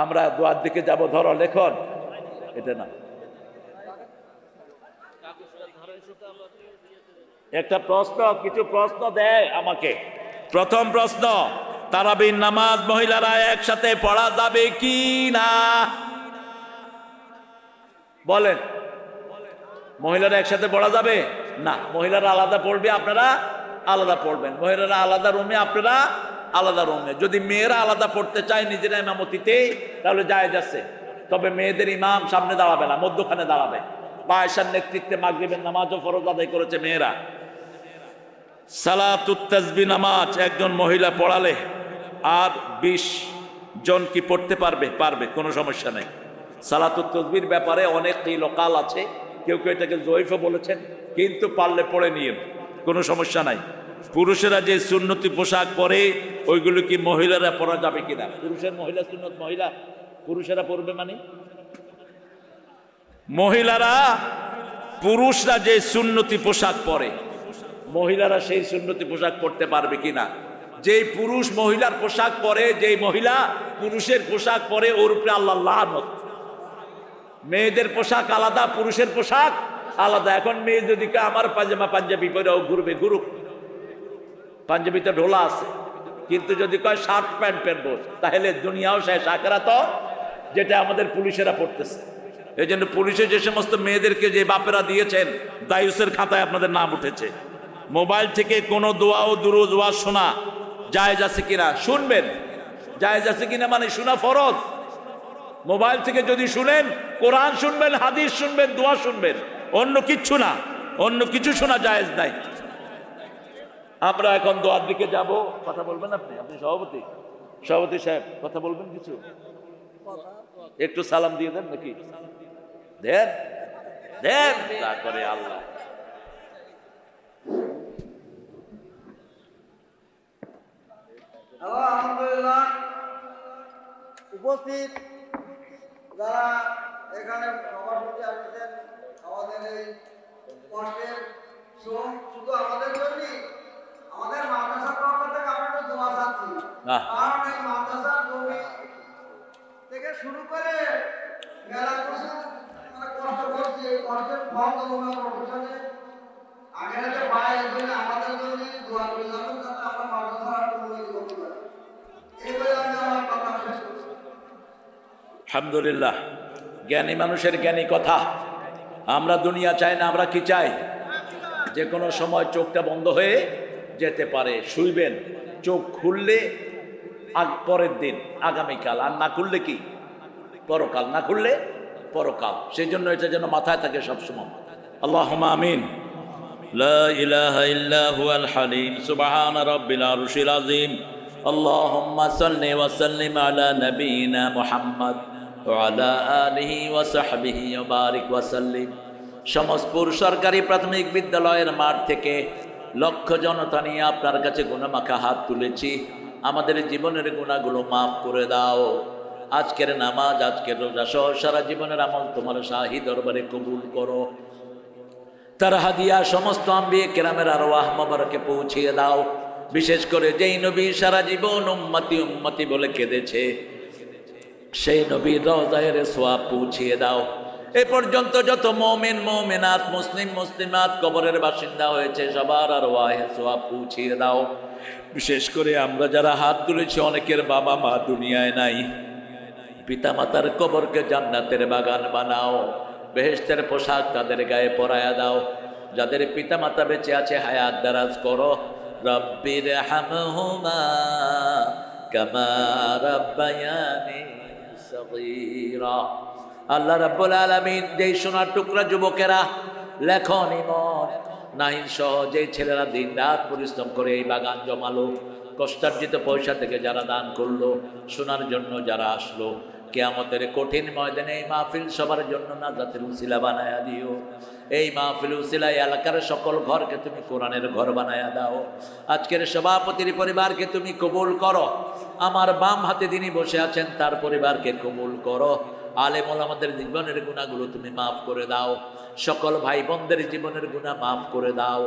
আমরা দোয়ার দিকে যাব। ধরো লেখন, এটা না, একটা প্রশ্ন, কিছু প্রশ্ন দেয় আমাকে। প্রথম প্রশ্ন, তারাবির নামাজ মহিলারা একসাথে পড়া যাবে কি না? বলেন, মহিলারা একসাথে পড়া যাবে না? মহিলারা আলাদা পড়বে, আপনারা আলাদা পড়বেন। মহিলারা আলাদা রুমে, আপনারা আলাদা রুমে। যদি মেয়েরা আলাদা পড়তে চায় নিজেরা ইমামতিতে, তাহলে জায়েজ আছে। তবে মেয়েদের ইমাম সামনে দাঁড়াবে না, মধ্যখানে দাঁড়াবে। আয়েশার নেতৃত্বে মাগরিবের নামাজও ফরজ আদায় করেছে মেয়েরা। সালাতুত তাসবিহ নামাজ একজন মহিলা পড়ালে আর 20 জন কি পড়তে পারবে? পারবে, কোনো সমস্যা নেই। সালাতুত তাসবিহর ব্যাপারে অনেক লোকাল আছে, কেউ কেউ এটাকে জয়ীফও বলেছেন, কিন্তু পারলে পড়ে নিয়ে, কোনো সমস্যা নাই। পুরুষেরা যে সুন্নতি পোশাক পরে, ওইগুলো কি মহিলারা পরা যাবে কিনা? পুরুষের মহিলা সুন্নত মহিলা পুরুষেরা পরবে মানে? মহিলারা, পুরুষরা যে সুন্নতি পোশাক পরে, মহিলারা সেই সুন্নতি পোশাক পরতে পারবে কিনা? যেই পুরুষ মহিলার পোশাক পরে, যেই মহিলা পুরুষের পোশাক পরে, ওর উপরে আল্লাহ লানত। মেয়েদের পোশাক আলাদা, পুরুষের পোশাক আলাদা। এখন মেয়ে যদি আমার পাজামা পাঞ্জাবি পরে ও ঘুরবে, ঘুরুক, পাঞ্জাবিতে ঢোলা আছে। কিন্তু যদি কয় শার্ট প্যান্ট পরবো, তাহলে দুনিয়াও শেষ, আখিরাতও। যেটা আমাদের পুলিশেরা পড়তেছে। এই জন্য পুলিশে যে সমস্ত মেয়েদেরকে যে বাপেরা দিয়েছেন, দায়ুসের খাতায় আপনাদের নাম উঠেছে। মোবাইল থেকে কোনো দোয়া ও দুরূদ ওয়াজ শোনা জায়েজ আছে কিনা শুনবেন। জায়েজ আছে কিনা মানে শোনা ফরজ। মোবাইল থেকে যদি শুনেন, কোরআন শুনবেন, হাদিস শুনবেন, দোয়া শুনবেন, অন্য কিচ্ছু না। অন্য কিছু শোনা জায়েজ নাই। আমরা এখন দোয়ার দিকে যাব। কথা বলবেন আপনি? আপনি সভাপতি, সভাপতি সাহেব কথা বলবেন কিছু? একটু সালাম দিয়ে দেন নাকি? দেন দেন, তা করে আল্লাহ। আলহামদুলিল্লাহ, উপস্থিত যারা এখানে সভাপতি আসছেন, আমাদের এই কষ্টের শ্রম শুধু আমাদের জন্যই, আমাদের মাদ্রাসার পক্ষ থেকে আমরা একটু দোয়া চাচ্ছি। কারণ এই মাদ্রাসার জমি থেকে শুরু করে মেলা কিছু কষ্ট করছি, এই কষ্টের ফল তোমরা প্রফেশনে আগে পায়। এই জন্য আমাদের জন্য দোয়া করে যাবেন, যাতে আমরা মাদ্রাসার উন্নতি করতে পারি। এই বলে আমি আমার কথা শেষ করছি। আলহামদুলিল্লাহ, জ্ঞানী মানুষের জ্ঞানী কথা। আমরা দুনিয়া চাই না, আমরা কি চাই? যে কোনো সময় চোখটা বন্ধ হয়ে যেতে পারে। শুইবেন, চোখ খুললে পরের দিন, আগামীকাল, আর না খুললে কি পরকাল, না খুললে পরকাল। সেই জন্য এটা যেন মাথায় থাকে সবসময়। আল্লাহুম্মা আমিন। لا إله إلا هو الحليم سبحان رب العرش العظيم اللهم صل وسلم على نبينا محمد وعلى آله وصحبه وبارك وسلم সমস্তপুর সরকারি প্রাথমিক বিদ্যালয়ের মাঠ থেকে লক্ষ জনতা নিয়ে আপনার কাছে গুনাহমাখা হাত তুলেছি। আমাদের জীবনের গুনাহগুলো মাফ করে দাও। আজকের নামাজ, আজকের রোজা সহ সারা জীবনের আমল তোমার শাহী দরবারে কবুল করো। তার হাদিয়া সমস্ত আম্বিয়ে কেরামের আরওয়াহ মোবারকে পৌঁছিয়ে দাও। বিশেষ করে যেই নবী সারা জীবন উম্মতি উম্মতি বলে কেঁদেছে, সেই নবীর রওজায়ের সোয়াব পৌঁছিয়ে দাও। এ পর্যন্ত যত মুমিন মুমিনাত মুসলিম মুসলিমাত কবরের বাসিন্দা হয়েছে সবার আরওয়াহে সোয়াব পৌঁছিয়ে দাও। বিশেষ করে আমরা যারা হাত তুলেছি অনেকের বাবা মা দুনিয়ায় নাই, পিতামাতার কবরকে জান্নাতের বাগান বানাও। বেহেশতের পোশাক তাদের গায়ে পরায়া দাও। যাদের পিতামাতা বেঁচে আছে হায়াত দারাজ করো। রব্বির হামহুমা কামা রাব্বায়ানি সগীরা। আল্লাহ রাব্বুল আলামিন যেই সোনার টুকরা যুবকেরা লেখন ইমন নাহিন সহ যেই ছেলেরা দিন রাত পরিশ্রম করে এই বাগান জমালো, কষ্টার্জিত পয়সা থেকে যারা দান করলো, শোনার জন্য যারা আসলো, কিয়ামতের কঠিন ময়দানে এই মাহফিল সবার জন্য নাজাতের উসিলা বানায়া দিও। এই মাহফিল উসিলায় এলাকার সকল ঘরকে তুমি কোরআনের ঘর বানায়া দাও। আজকের সভাপতির পরিবারকে তুমি কবুল করো। আমার বাম হাতে যিনি বসে আছেন তার পরিবারকে কবুল করো। আলেম ওলামাদের জীবনের গুনাহগুলো তুমি মাফ করে দাও। সকল ভাই বোনদের জীবনের গুনাহ মাফ করে দাও।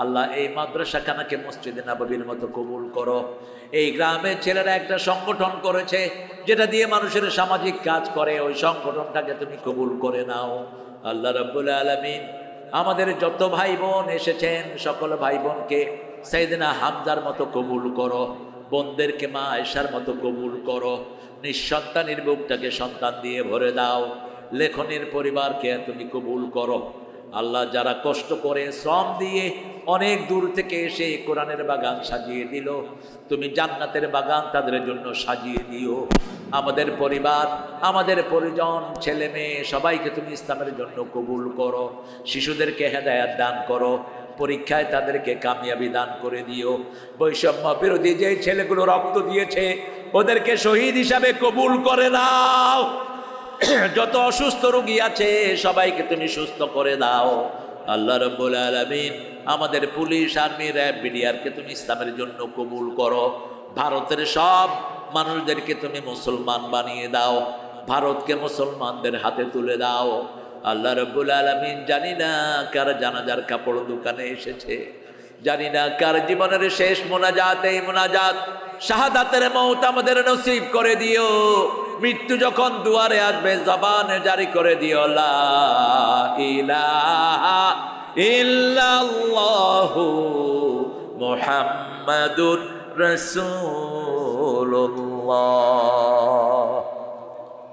আল্লাহ এই মাদ্রাসাখানাকে মসজিদে নববীর মতো কবুল করো। এই গ্রামের ছেলেরা একটা সংগঠন করেছে যেটা দিয়ে মানুষের সামাজিক কাজ করে, ওই সংগঠনটাকে তুমি কবুল করে নাও। আল্লাহ রাব্বুল আলামিন আমাদের যত ভাই বোন এসেছেন সকল ভাই বোনকে সাইয়েদনা হামজার মতো কবুল করো। বোনদেরকে মা আয়েশার মতো কবুল করো। নিঃসন্তানের বুকটাকে সন্তান দিয়ে ভরে দাও। লেখনের পরিবারকে তুমি কবুল করো। আল্লাহ যারা কষ্ট করে শ্রম দিয়ে অনেক দূর থেকে এসে কোরআনের বাগান সাজিয়ে দিল, তুমি জান্নাতের বাগান তাদের জন্য সাজিয়ে দিও। আমাদের পরিবার, আমাদের পরিজন, ছেলে মেয়ে সবাইকে তুমি ইসলামের জন্য কবুল করো। শিশুদেরকে হেদায়েত দান করো। পরীক্ষায় তাদেরকে কামিয়াবি দান করে দিও। বৈষম্য বিরোধী যে ছেলেগুলো রক্ত দিয়েছে ওদেরকে শহীদ হিসাবে কবুল করে নাও। যত অসুস্থ রোগী আছে সবাইকে তুমি সুস্থ করে দাও। আল্লাহ রাব্বুল আলামিন আমাদের পুলিশ, আর্মি, র্যাব, বিডিআরকে তুমি ইসলামের জন্য কবুল করো। ভারতের সব মানুষদেরকে তুমি মুসলমান বানিয়ে দাও। ভারতকে মুসলমানদের হাতে তুলে দাও। আল্লাহ রাব্বুল আলামিন জানি না কার জানাজার কাপড় দোকানে এসেছে, জানি না কার জীবনের শেষ মোনাজাত, এই মোনাজাত শাহাদাতের মওত আমাদের নসিব করে দিও। মৃত্যু যখন দুয়ারে আসবে জবানে জারি করে দিও লা ইলাহা ইল্লাল্লাহু মুহাম্মাদুর রাসূল।